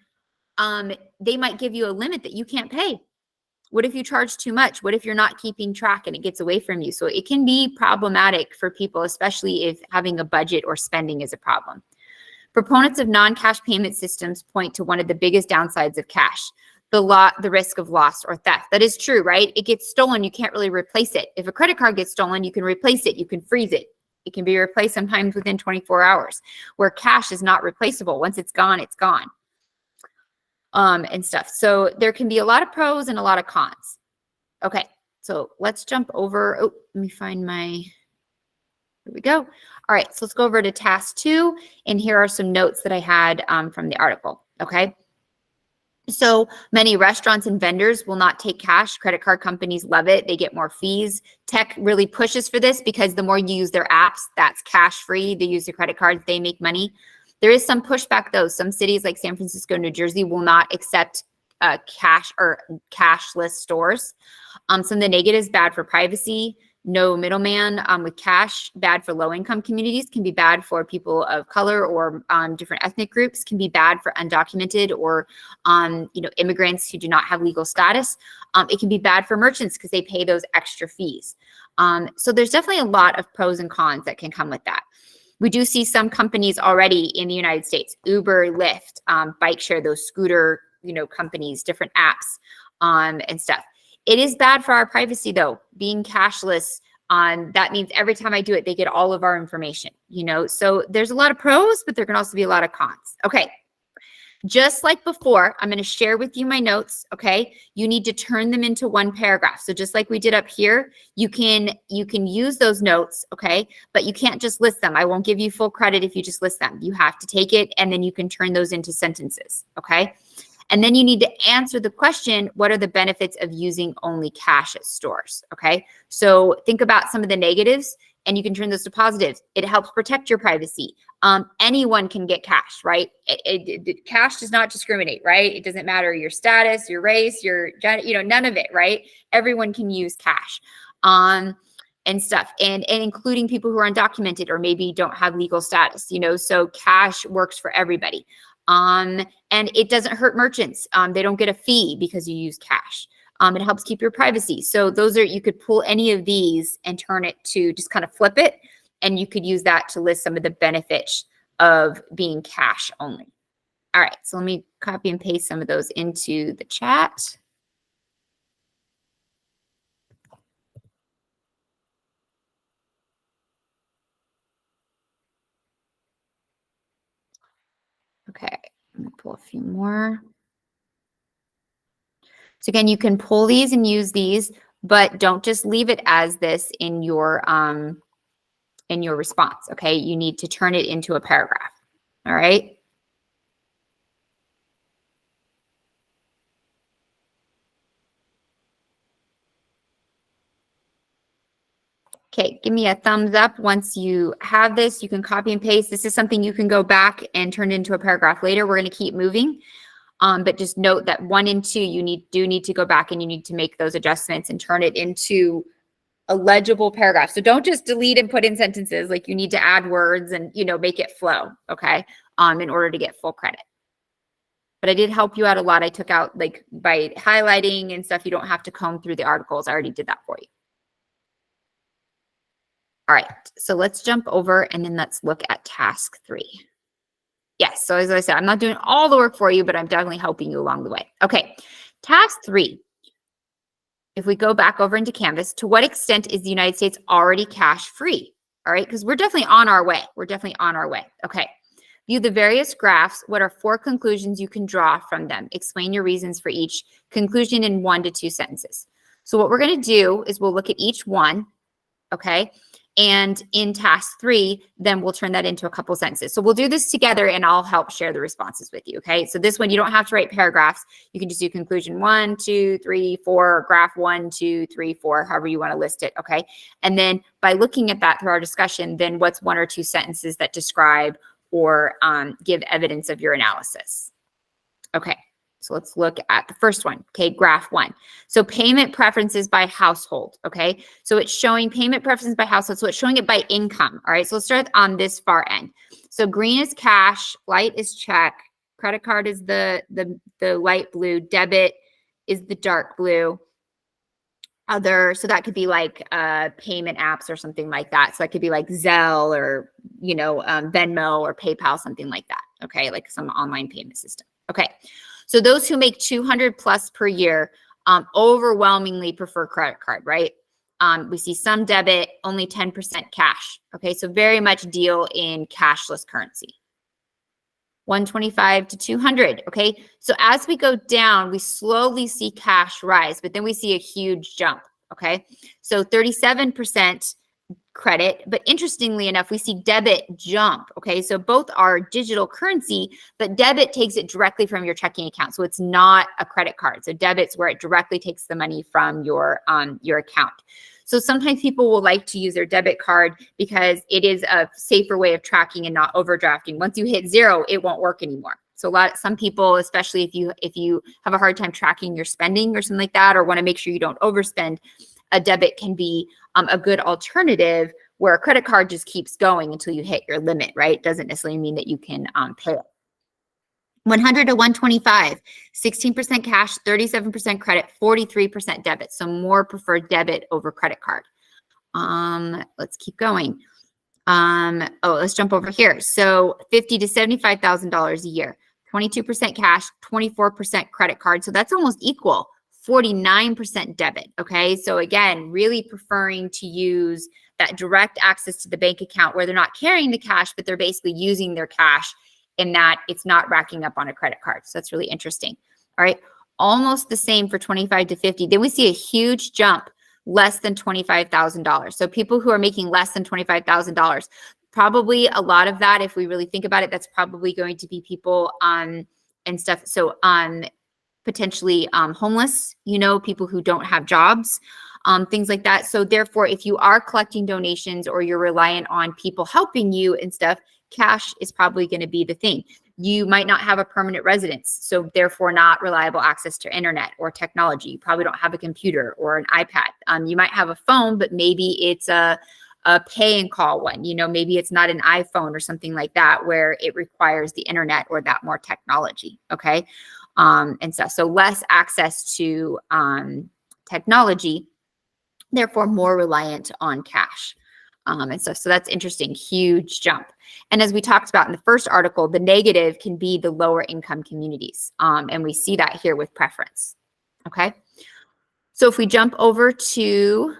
they might give you a limit that you can't pay. What if you charge too much? What if you're not keeping track and it gets away from you? So it can be problematic for people, especially if having a budget or spending is a problem. Proponents of non-cash payment systems point to one of the biggest downsides of cash, the risk of loss or theft. That is true, right? It gets stolen, you can't really replace it. If a credit card gets stolen, you can replace it, you can freeze it. It can be replaced sometimes within 24 hours, where cash is not replaceable. Once it's gone, it's gone. And stuff. So there can be a lot of pros and a lot of cons. Okay, so let's jump over. Oh, let me find my, here we go. All right, so let's go over to task 2. And here are some notes that I had from the article, okay? So many restaurants and vendors will not take cash. Credit card companies love it. They get more fees. Tech really pushes for this because the more you use their apps, that's cash free. They use the credit cards, they make money. There is some pushback though. Some cities like San Francisco, New Jersey will not accept cash or cashless stores. Some of the negatives, bad for privacy, no middleman with cash, bad for low income communities, can be bad for people of color or different ethnic groups, can be bad for undocumented or immigrants who do not have legal status. It can be bad for merchants because they pay those extra fees. So there's definitely a lot of pros and cons that can come with that. We do see some companies already in the United States, Uber, Lyft, bike share, those scooter, companies, different apps, and stuff. It is bad for our privacy though, being cashless. That means every time I do it, they get all of our information, So there's a lot of pros, but there can also be a lot of cons. Okay. Just like before, I'm going to share with you my notes, okay? You need to turn them into one paragraph. So just like we did up here, you can use those notes, okay? But you can't just list them. I won't give you full credit if you just list them. You have to take it and then you can turn those into sentences, okay? And then you need to answer the question, what are the benefits of using only cash at stores, okay? So think about some of the negatives and you can turn those to positives. It helps protect your privacy. Anyone can get cash, right? Cash does not discriminate, right? It doesn't matter your status, your race, your gender, none of it, right? Everyone can use cash and stuff, and including people who are undocumented or maybe don't have legal status, so cash works for everybody. And it doesn't hurt merchants. They don't get a fee because you use cash. It helps keep your privacy. So you could pull any of these and turn it to just kind of flip it. And you could use that to list some of the benefits of being cash only. All right, so let me copy and paste some of those into the chat. Okay, I'm gonna pull a few more. So again, you can pull these and use these, but don't just leave it as this in your response, okay? You need to turn it into a paragraph, all right? Okay, give me a thumbs up once you have this. You can copy and paste. This is something you can go back and turn into a paragraph later. We're going to keep moving. But just note that 1 and 2, you do need to go back and you need to make those adjustments and turn it into a legible paragraph. So don't just delete and put in sentences. Like, you need to add words and, make it flow. Okay. In order to get full credit. But I did help you out a lot. I took out, like, by highlighting and stuff, you don't have to comb through the articles. I already did that for you. All right, so let's jump over and then let's look at task 3. Yes, so as I said, I'm not doing all the work for you, but I'm definitely helping you along the way. Okay, task 3. If we go back over into Canvas, to what extent is the United States already cash free? All right, because we're definitely on our way. We're definitely on our way. Okay, view the various graphs. What are 4 conclusions you can draw from them? Explain your reasons for each conclusion in 1 to 2 sentences. So what we're going to do is we'll look at each one, okay? And in task 3, then we'll turn that into a couple sentences. So we'll do this together and I'll help share the responses with you. Okay. So this one, you don't have to write paragraphs. You can just do conclusion 1, 2, 3, 4, graph 1, 2, 3, 4, however you want to list it. Okay. And then by looking at that through our discussion, then what's 1 or 2 sentences that describe or give evidence of your analysis. Okay. So let's look at the first one. Okay, graph 1. So payment preferences by household. Okay, so it's showing payment preferences by household. So it's showing it by income. All right, so let's start on this far end. So green is cash, light is check, credit card is the light blue, debit is the dark blue. Other, so that could be like payment apps or something like that. So that could be like Zelle or Venmo or PayPal, something like that. Okay, like some online payment system. Okay. So those who make 200 plus per year overwhelmingly prefer credit card, right? We see some debit, only 10% cash. Okay, so very much deal in cashless currency. 125 to 200. Okay, so as we go down, we slowly see cash rise, but then we see a huge jump. Okay, so 37% credit, but interestingly enough, we see debit jump. Okay, so both are digital currency, but debit takes it directly from your checking account. So it's not a credit card. So debit's where it directly takes the money from your account. So sometimes people will like to use their debit card because it is a safer way of tracking and not overdrafting. Once you hit 0, it won't work anymore. So some people, especially if you have a hard time tracking your spending or something like that, or want to make sure you don't overspend, a debit can be a good alternative, where a credit card just keeps going until you hit your limit, right? Doesn't necessarily mean that you can pay it. 100 to 125, 16% cash, 37% credit, 43% debit. So more preferred debit over credit card. Let's keep going. Let's jump over here. So $50 to $75,000 a year, 22% cash, 24% credit card. So that's almost equal. 49% debit. Okay. So again, really preferring to use that direct access to the bank account where they're not carrying the cash, but they're basically using their cash in that it's not racking up on a credit card. So that's really interesting. All right. Almost the same for 25 to 50. Then we see a huge jump, less than $25,000. So people who are making less than $25,000, probably a lot of that, if we really think about it, that's probably going to be people and stuff. So potentially homeless, people who don't have jobs, things like that. So therefore, if you are collecting donations or you're reliant on people helping you and stuff, cash is probably going to be the thing. You might not have a permanent residence, so therefore not reliable access to internet or technology. You probably don't have a computer or an iPad. You might have a phone, but maybe it's a pay and call one. Maybe it's not an iPhone or something like that where it requires the internet or that more technology. Okay. And stuff. So less access to technology, therefore more reliant on cash and stuff. So that's interesting, huge jump. And as we talked about in the first article, the negative can be the lower income communities. And we see that here with preference. Okay. So if we jump over to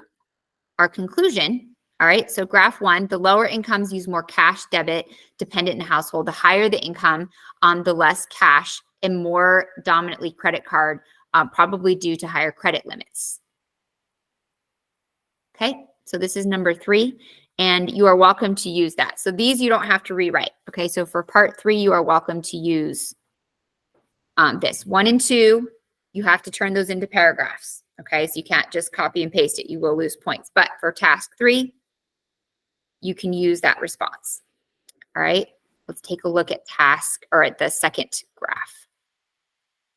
our conclusion, all right, so graph 1, the lower incomes use more cash debit dependent in the household. The higher the income, the less cash and more dominantly credit card, probably due to higher credit limits. Okay, so this is number 3, and you are welcome to use that. So these you don't have to rewrite. Okay, so for part 3, you are welcome to use this. 1 and 2, you have to turn those into paragraphs. Okay, so you can't just copy and paste it. You will lose points. But for task 3, you can use that response. All right, let's take a look at task or at the second graph.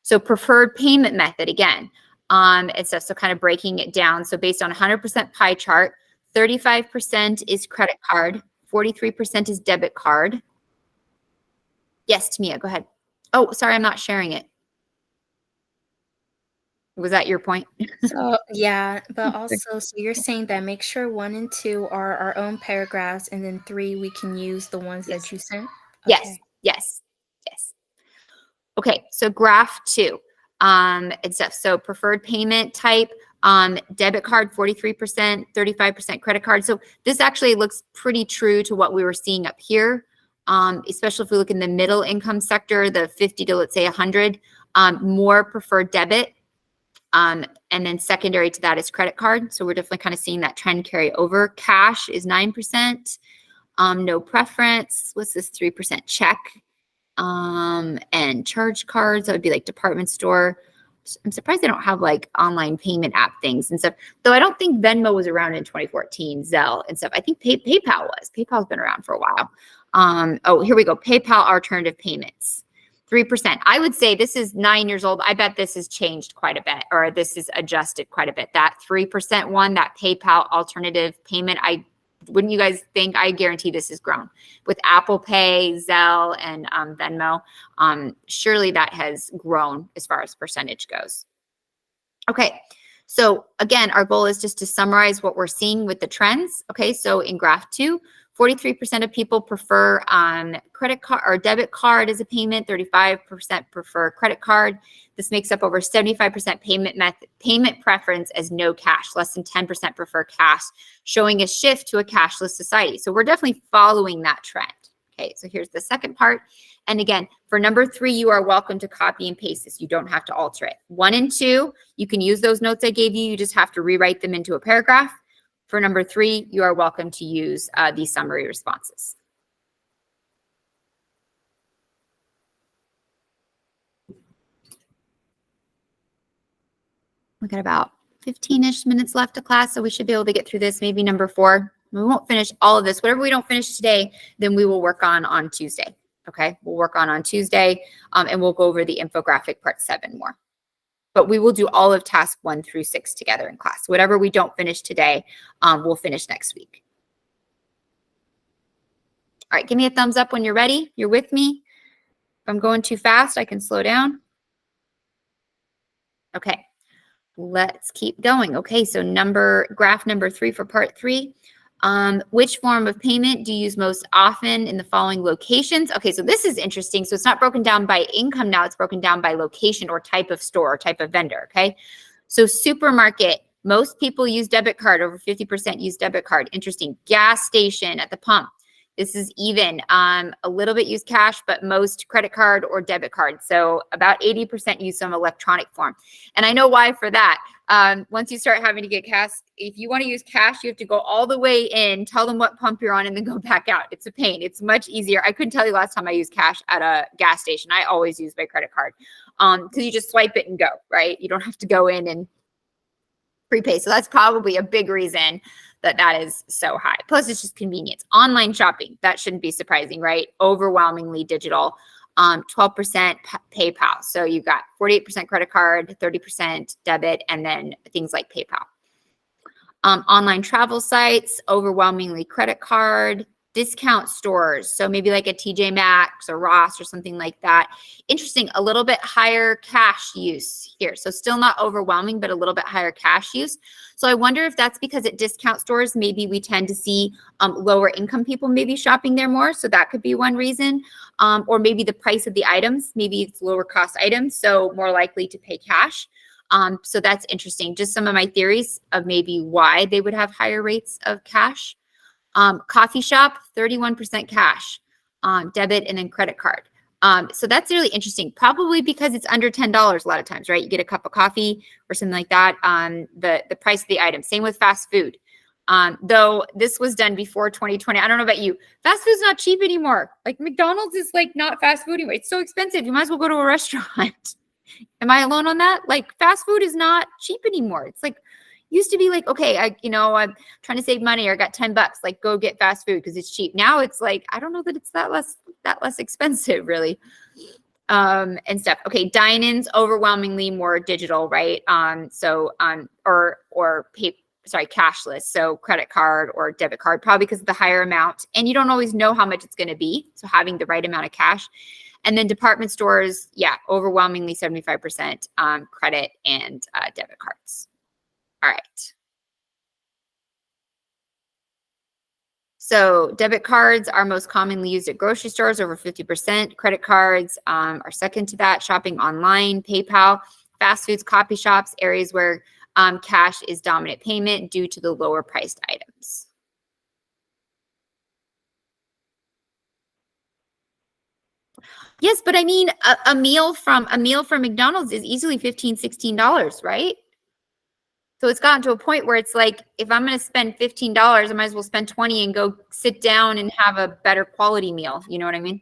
So preferred payment method again. It's just so kind of breaking it down. So based on 100% pie chart, 35% is credit card, 43% is debit card. Yes, Tamia, go ahead. Oh, sorry, I'm not sharing it. Was that your point? So yeah, but also, so you're saying that make sure 1 and 2 are our own paragraphs, and then 3 we can use the ones that you sent. Yes, Okay. yes, yes. Okay, so graph 2. And stuff. So preferred payment type, debit card 43%, 35% credit card. So this actually looks pretty true to what we were seeing up here, especially if we look in the middle income sector, the 50 to let's say 100, more preferred debit. And then secondary to that is credit card. So we're definitely kind of seeing that trend carry over. Cash is 9%. No preference. What's this? 3% check. And charge cards. That would be like department store. I'm surprised they don't have like online payment app things and stuff. Though I don't think Venmo was around in 2014, Zelle and stuff. I think PayPal was. PayPal's been around for a while. Oh, here we go. PayPal alternative payments. 3%. I would say this is 9 years old. I bet this has changed quite a bit, or this is adjusted quite a bit. That 3% one, that PayPal alternative payment, wouldn't you guys think? I guarantee this has grown with Apple Pay, Zelle, and Venmo. Surely that has grown as far as percentage goes. Okay, so again, our goal is just to summarize what we're seeing with the trends. Okay, so in graph 2, 43% of people prefer credit card or debit card as a payment. 35% prefer credit card. This makes up over 75% payment preference as no cash. Less than 10% prefer cash, showing a shift to a cashless society. So we're definitely following that trend. Okay, so here's the second part. And again, for number 3, you are welcome to copy and paste this. You don't have to alter it. 1 and 2, you can use those notes I gave you. You just have to rewrite them into a paragraph. For number 3, you are welcome to use these summary responses. We got about 15-ish minutes left of class, so we should be able to get through this. Maybe number 4. We won't finish all of this. Whatever we don't finish today, then we will work on Tuesday. Okay, we'll work on Tuesday, and we'll go over the infographic part 7 more. But we will do all of task 1 through 6 together in class. Whatever we don't finish today, we'll finish next week. All right, give me a thumbs up when you're ready. You're with me. If I'm going too fast, I can slow down. Okay, let's keep going. Okay, so graph number 3 for part 3. Which form of payment do you use most often in the following locations? Okay, so this is interesting. So it's not broken down by income now, it's broken down by location or type of store or type of vendor, okay? So supermarket, most people use debit card, over 50% use debit card. Interesting. Gas station at the pump. This is even. A little bit use cash, but most credit card or debit card. So about 80% use some electronic form. And I know why for that. Once you start having to get cash, if you want to use cash, you have to go all the way in, tell them what pump you're on, and then go back out. It's a pain. It's much easier. I couldn't tell you last time I used cash at a gas station. I always use my credit card because you just swipe it and go, right? You don't have to go in and prepay. So that's probably a big reason that is so high. Plus, it's just convenience. Online shopping, that shouldn't be surprising, right? Overwhelmingly digital. 12% PayPal. So you've got 48% credit card, 30% debit, and then things like PayPal. Online travel sites, overwhelmingly credit card. Discount stores, so maybe like a TJ Maxx or Ross or something like that. Interesting, a little bit higher cash use here. So still not overwhelming, but a little bit higher cash use. So I wonder if that's because at discount stores, maybe we tend to see lower income people maybe shopping there more. So that could be one reason. Or maybe the price of the items, maybe it's lower cost items, so more likely to pay cash. So that's interesting. Just some of my theories of maybe why they would have higher rates of cash. Coffee shop, 31% cash, debit, and then credit card. So that's really interesting, probably because it's under $10 a lot of times, right? You get a cup of coffee or something like that, the price of the item. Same with fast food. Though this was done before 2020. I don't know about you. Fast food's not cheap anymore. Like McDonald's is like not fast food anyway. It's so expensive. You might as well go to a restaurant. Am I alone on that? Like fast food is not cheap anymore. It's like, used to be like, okay, I'm trying to save money or I got $10, like go get fast food because it's cheap. Now it's like, I don't know that it's that less expensive really. And stuff. Okay. Dine-ins overwhelmingly more digital, right? Cashless. So credit card or debit card, probably because of the higher amount. And you don't always know how much it's going to be. So having the right amount of cash. And then department stores, yeah, overwhelmingly 75% credit and debit cards. All right. So debit cards are most commonly used at grocery stores, over 50%. Credit cards are second to that. Shopping online, PayPal, fast foods, coffee shops, areas where cash is dominant payment due to the lower priced items. Yes, but I mean, a meal from McDonald's is easily $15, $16, right? So it's gotten to a point where it's like, if I'm going to spend $15, I might as well spend 20 and go sit down and have a better quality meal. You know what I mean?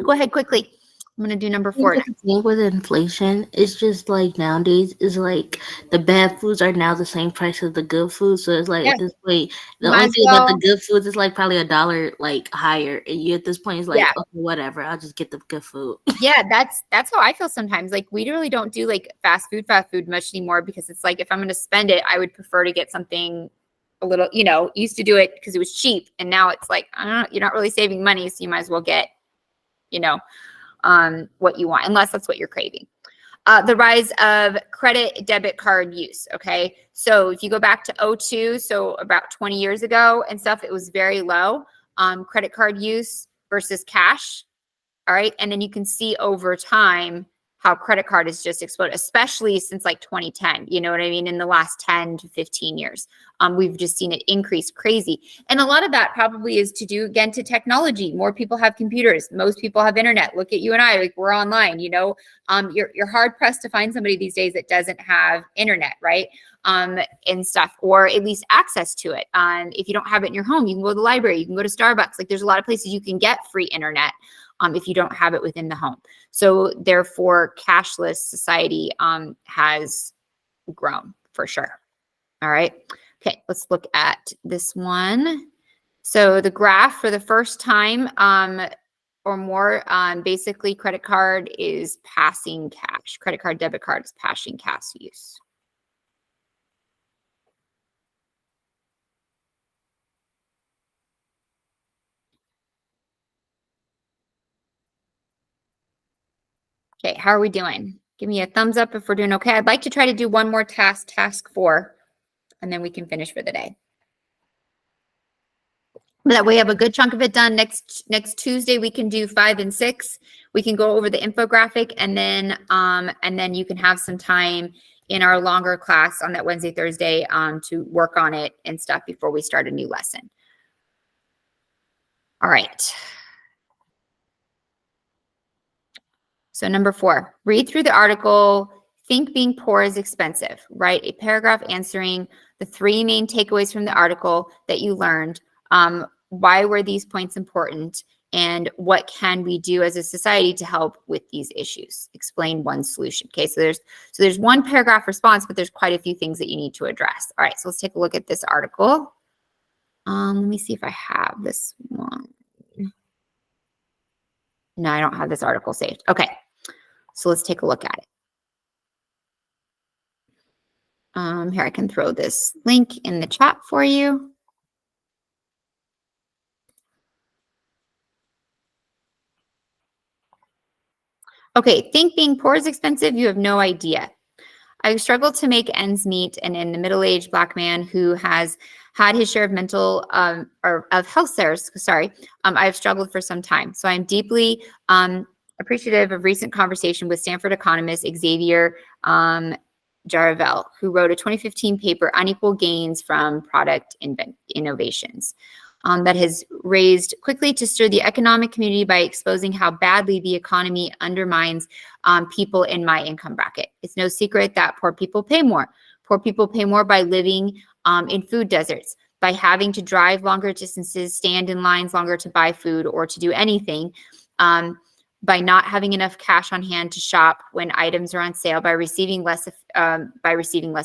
Go ahead quickly. I'm going to do number 4. The thing with inflation is just like nowadays is like the bad foods are now the same price as the good foods. So it's like at this point, the only thing about the good foods is like probably $1 like higher. And you at this point is like, okay, whatever, I'll just get the good food. Yeah, that's how I feel sometimes. Like we really don't do like fast food much anymore because it's like if I'm going to spend it, I would prefer to get something a little, used to do it because it was cheap. And now it's like, I don't know, you're not really saving money. So you might as well get, what you want, unless that's what you're craving. The rise of credit debit card use. Okay. So if you go back to 2002, so about 20 years ago and stuff, it was very low. Credit card use versus cash. All right. And then you can see over time how credit card has just exploded, especially since like 2010. You know what I mean? In the last 10 to 15 years, we've just seen it increase crazy. And a lot of that probably is to do, again, to technology. More people have computers. Most people have internet. Look at you and I, like we're online, you're hard pressed to find somebody these days that doesn't have internet, right? And stuff, or at least access to it. If you don't have it in your home, you can go to the library, you can go to Starbucks. Like there's a lot of places you can get free internet. If you don't have it within the home. So therefore, cashless society has grown for sure. All right. Okay, let's look at this one. So the graph for the first time or more, basically credit card is passing cash. Credit card, debit card is passing cash use. Okay, how are we doing? Give me a thumbs up if we're doing okay. I'd like to try to do one more task 4, and then we can finish for the day. That way we have a good chunk of it done. Next Tuesday, we can do 5 and 6. We can go over the infographic, and then you can have some time in our longer class on that Wednesday, Thursday to work on it and stuff before we start a new lesson. All right. So number 4, read through the article, think being poor is expensive. Write a paragraph answering the 3 main takeaways from the article that you learned. Why were these points important? And what can we do as a society to help with these issues? Explain one solution. Okay, so there's one paragraph response, but there's quite a few things that you need to address. All right, so let's take a look at this article. Let me see if I have this one. No, I don't have this article saved. Okay. So let's take a look at it. Here, I can throw this link in the chat for you. Okay, think being poor is expensive? You have no idea. I've struggled to make ends meet, and in the middle-aged Black man who has had his share of mental or of health scares, I've struggled for some time. So I'm deeply appreciative of recent conversation with Stanford economist Xavier Jaravel, who wrote a 2015 paper, Unequal Gains from Product Innovations, that has raised quickly to stir the economic community by exposing how badly the economy undermines people in my income bracket. It's no secret that poor people pay more. Poor people pay more by living in food deserts, by having to drive longer distances, stand in lines longer to buy food or to do anything. by not having enough cash on hand to shop when items are on sale, by receiving less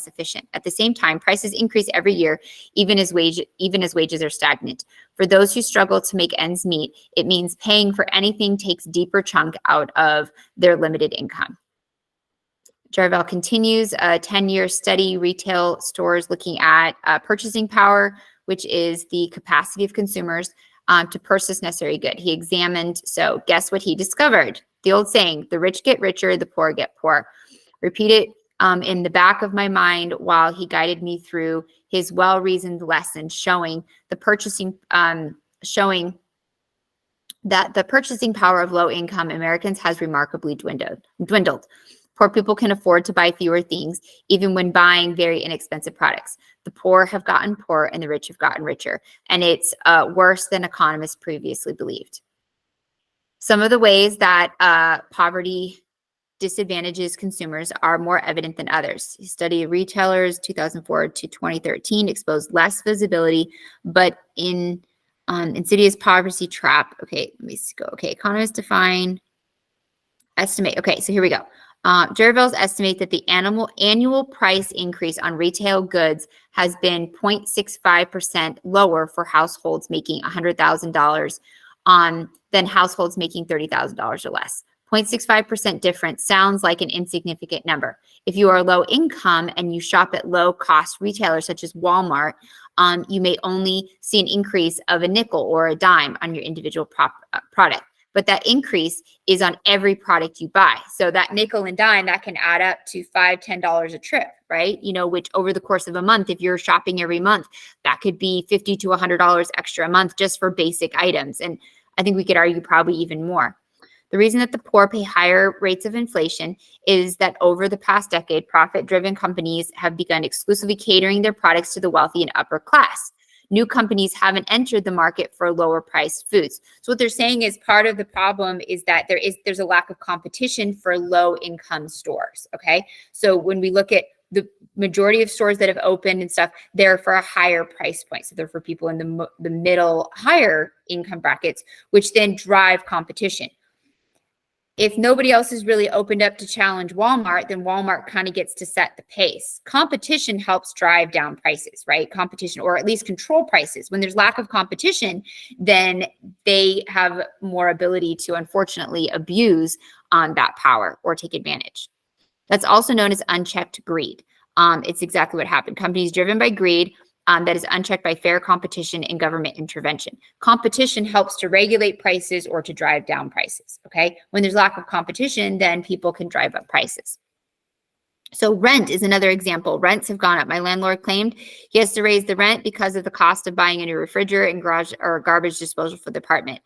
efficient. At the same time, prices increase every year, even as wages are stagnant. For those who struggle to make ends meet, it means paying for anything takes deeper chunk out of their limited income. Jarvel continues a 10-year study, retail stores looking at purchasing power, which is the capacity of consumers to purchase necessary good. He examined, so guess what he discovered? The old saying, the rich get richer, the poor get poor. Repeat it in the back of my mind while he guided me through his well-reasoned lesson showing that the purchasing power of low-income Americans has remarkably dwindled. Poor people can afford to buy fewer things, even when buying very inexpensive products. The poor have gotten poorer and the rich have gotten richer, and it's worse than economists previously believed. Some of the ways that poverty disadvantages consumers are more evident than others. A study of retailers 2004 to 2013 exposed less visibility, but in insidious poverty trap. Okay, let me go. Okay, economists estimate. Okay, so here we go. Jarvel's estimate that the annual price increase on retail goods has been 0.65% lower for households making $100,000 than households making $30,000 or less. 0.65% difference sounds like an insignificant number. If you are low income and you shop at low cost retailers such as Walmart, you may only see an increase of a nickel or a dime on your individual product. But that increase is on every product you buy. So that nickel and dime, that can add up to $5, $10 a trip, right? You know, which over the course of a month, if you're shopping every month, that could be $50 to $100 extra a month just for basic items. And I think we could argue probably even more. The reason that the poor pay higher rates of inflation is that over the past decade, profit-driven companies have begun exclusively catering their products to the wealthy and upper class. New companies haven't entered the market for lower priced foods. So what they're saying is part of the problem is that there's a lack of competition for low income stores. Okay. So when we look at the majority of stores that have opened and stuff, they're for a higher price point. So they're for people in the middle, higher income brackets, which then drive competition. If nobody else has really opened up to challenge Walmart, then Walmart kind of gets to set the pace. Competition helps drive down prices, right? Competition, or at least control prices. When there's lack of competition, then they have more ability to, unfortunately, abuse that power or take advantage. That's also known as unchecked greed. It's exactly what happened. Companies driven by greed that is unchecked by fair competition and government intervention. Competition helps to regulate prices or to drive down prices, okay? When there's lack of competition, then people can drive up prices. So rent is another example. Rents have gone up. My landlord claimed he has to raise the rent because of the cost of buying a new refrigerator and garage or garbage disposal for the apartment.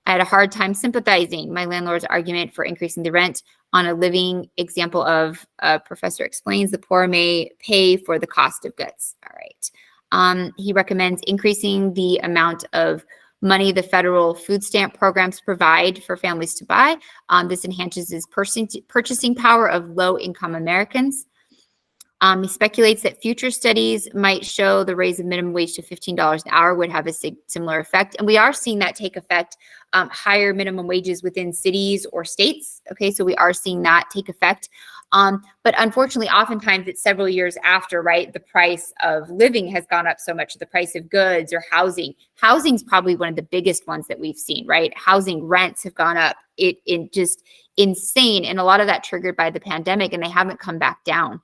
I had a hard time sympathizing my landlord's argument for increasing the rent. On a living example of professor explains, the poor may pay for the cost of goods. All right. He recommends increasing the amount of money the federal food stamp programs provide for families to buy. This enhances his purchasing power of low-income Americans. He speculates that future studies might show the raise of minimum wage to $15 an hour would have a similar effect. And we are seeing that take effect, higher minimum wages within cities or states. Okay, so we are seeing that take effect. But unfortunately, oftentimes it's several years after, right? The price of living has gone up so much, the price of goods or housing. Housing is probably one of the biggest ones that we've seen, right? Housing rents have gone up. It just insane. And a lot of that triggered by the pandemic, and they haven't come back down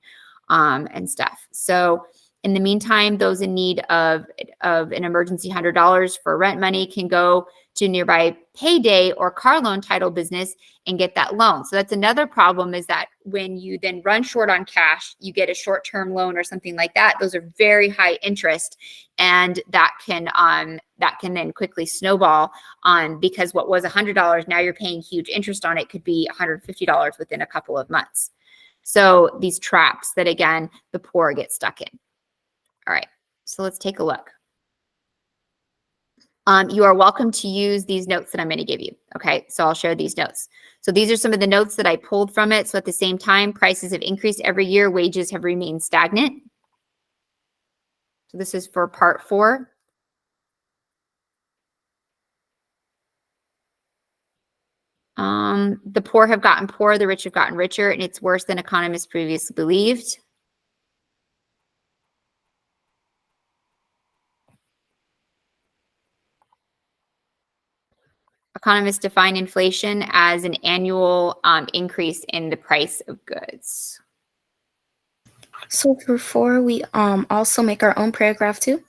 and stuff. So in the meantime, those in need of an emergency $100 for rent money can go to nearby Payday or car loan title business and get that loan. So that's another problem, is that when you then run short on cash, you get a short-term loan or something like that. Those are very high interest, and that can then quickly snowball on, because what was $100, now you're paying huge interest on it, could be $150 within a couple of months. So these traps that, again, the poor get stuck in. All right, so let's take a look. You are welcome to use these notes that I'm going to give you. Okay, so I'll share these notes. So these are some of the notes that I pulled from it. So at the same time, prices have increased every year. Wages have remained stagnant. So this is for part 4. The poor have gotten poorer, the rich have gotten richer, and it's worse than economists previously believed. Economists define inflation as an annual increase in the price of goods. So for 4, we also make our own paragraph too.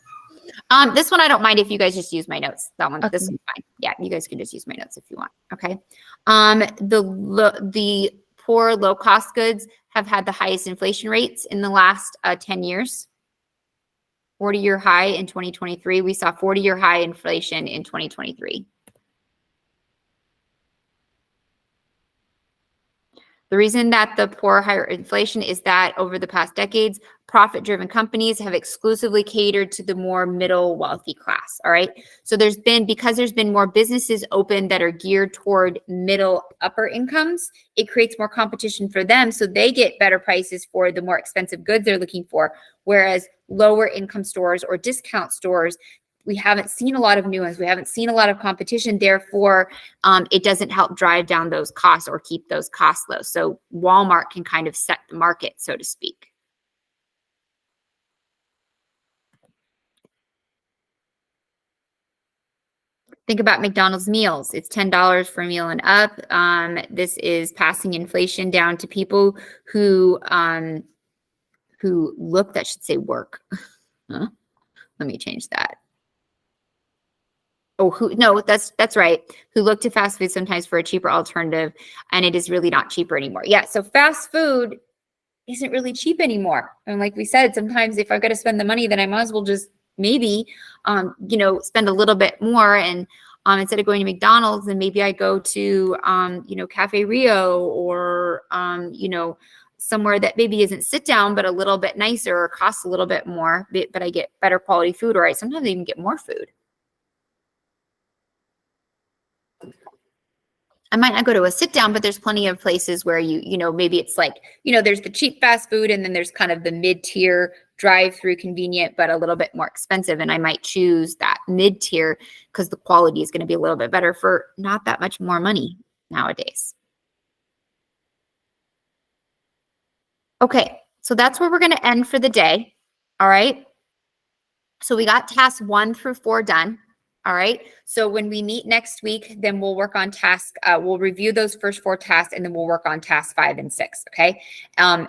This one I don't mind if you guys just use my notes. That one, this one's fine. Yeah, you guys can just use my notes if you want. Okay. The poor low cost goods have had the highest inflation rates in the last 10 years. 40-year high in 2023. We saw 40-year high inflation in 2023. The reason that the poor higher inflation is that over the past decades, profit-driven companies have exclusively catered to the more middle wealthy class. All right. So because there's been more businesses open that are geared toward middle upper incomes, it creates more competition for them. So they get better prices for the more expensive goods they're looking for. Whereas lower income stores or discount stores, we haven't seen a lot of new ones. We haven't seen a lot of competition. Therefore, it doesn't help drive down those costs or keep those costs low. So Walmart can kind of set the market, so to speak. Think about McDonald's meals. It's $10 for a meal and up. This is passing inflation down to people who look, that should say work. Huh? Let me change that. Oh, no, that's right. Who look to fast food sometimes for a cheaper alternative, and it is really not cheaper anymore. Yeah, so fast food isn't really cheap anymore. And like we said, sometimes if I've got to spend the money, then I might as well just maybe, spend a little bit more. And instead of going to McDonald's, then maybe I go to, Cafe Rio or, somewhere that maybe isn't sit down, but a little bit nicer or costs a little bit more, but I get better quality food, or I sometimes even get more food. I might not go to a sit down, but there's plenty of places where maybe it's like, there's the cheap fast food and then there's kind of the mid-tier drive-through convenient, but a little bit more expensive. And I might choose that mid-tier because the quality is going to be a little bit better for not that much more money nowadays. Okay, so that's where we're going to end for the day. All right. So we got tasks 1 through 4 done. All right. So when we meet next week, then we'll work on we'll review those first 4 tasks, and then we'll work on tasks 5 and 6. Okay.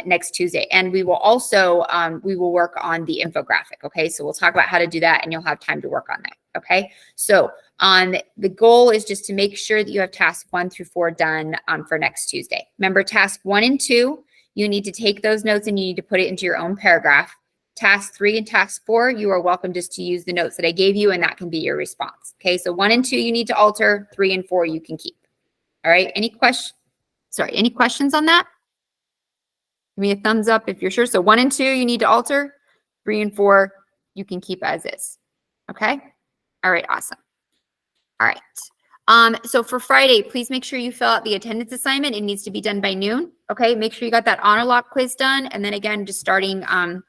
Next Tuesday. And we will also, work on the infographic. Okay. So we'll talk about how to do that, and you'll have time to work on that. Okay. So the goal is just to make sure that you have tasks 1 through 4 done for next Tuesday. Remember, task 1 and 2, you need to take those notes and you need to put it into your own paragraph. Task 3 and task 4, you are welcome just to use the notes that I gave you, and that can be your response. Okay, so 1 and 2 you need to alter, 3 and 4 you can keep. All right, any questions on that? Give me a thumbs up if you're sure. So 1 and 2 you need to alter, 3 and 4 you can keep as is. Okay, all right, awesome. All right. So for Friday, please make sure you fill out the attendance assignment. It needs to be done by noon. Okay, make sure you got that honor lock quiz done, and then again, just starting our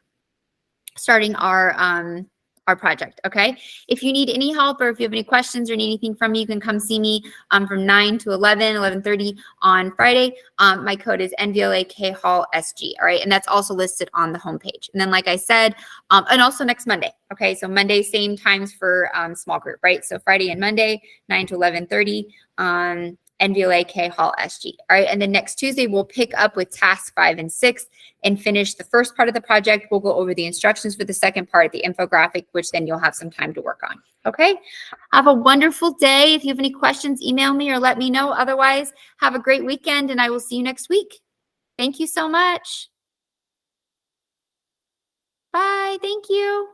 project. Okay. If you need any help, or if you have any questions or need anything from me, you can come see me from 9 to 11:30 on Friday. My code is NVLAKHallSG. All right. And that's also listed on the homepage. And then, like I said, and also next Monday. Okay. So Monday, same times for small group, right? So Friday and Monday, 9 to 11:30 on NVLAKHallSG. All right. And then next Tuesday, we'll pick up with tasks 5 and 6 and finish the first part of the project. We'll go over the instructions for the second part, the infographic, which then you'll have some time to work on. Okay. Have a wonderful day. If you have any questions, email me or let me know. Otherwise, have a great weekend, and I will see you next week. Thank you so much. Bye. Thank you.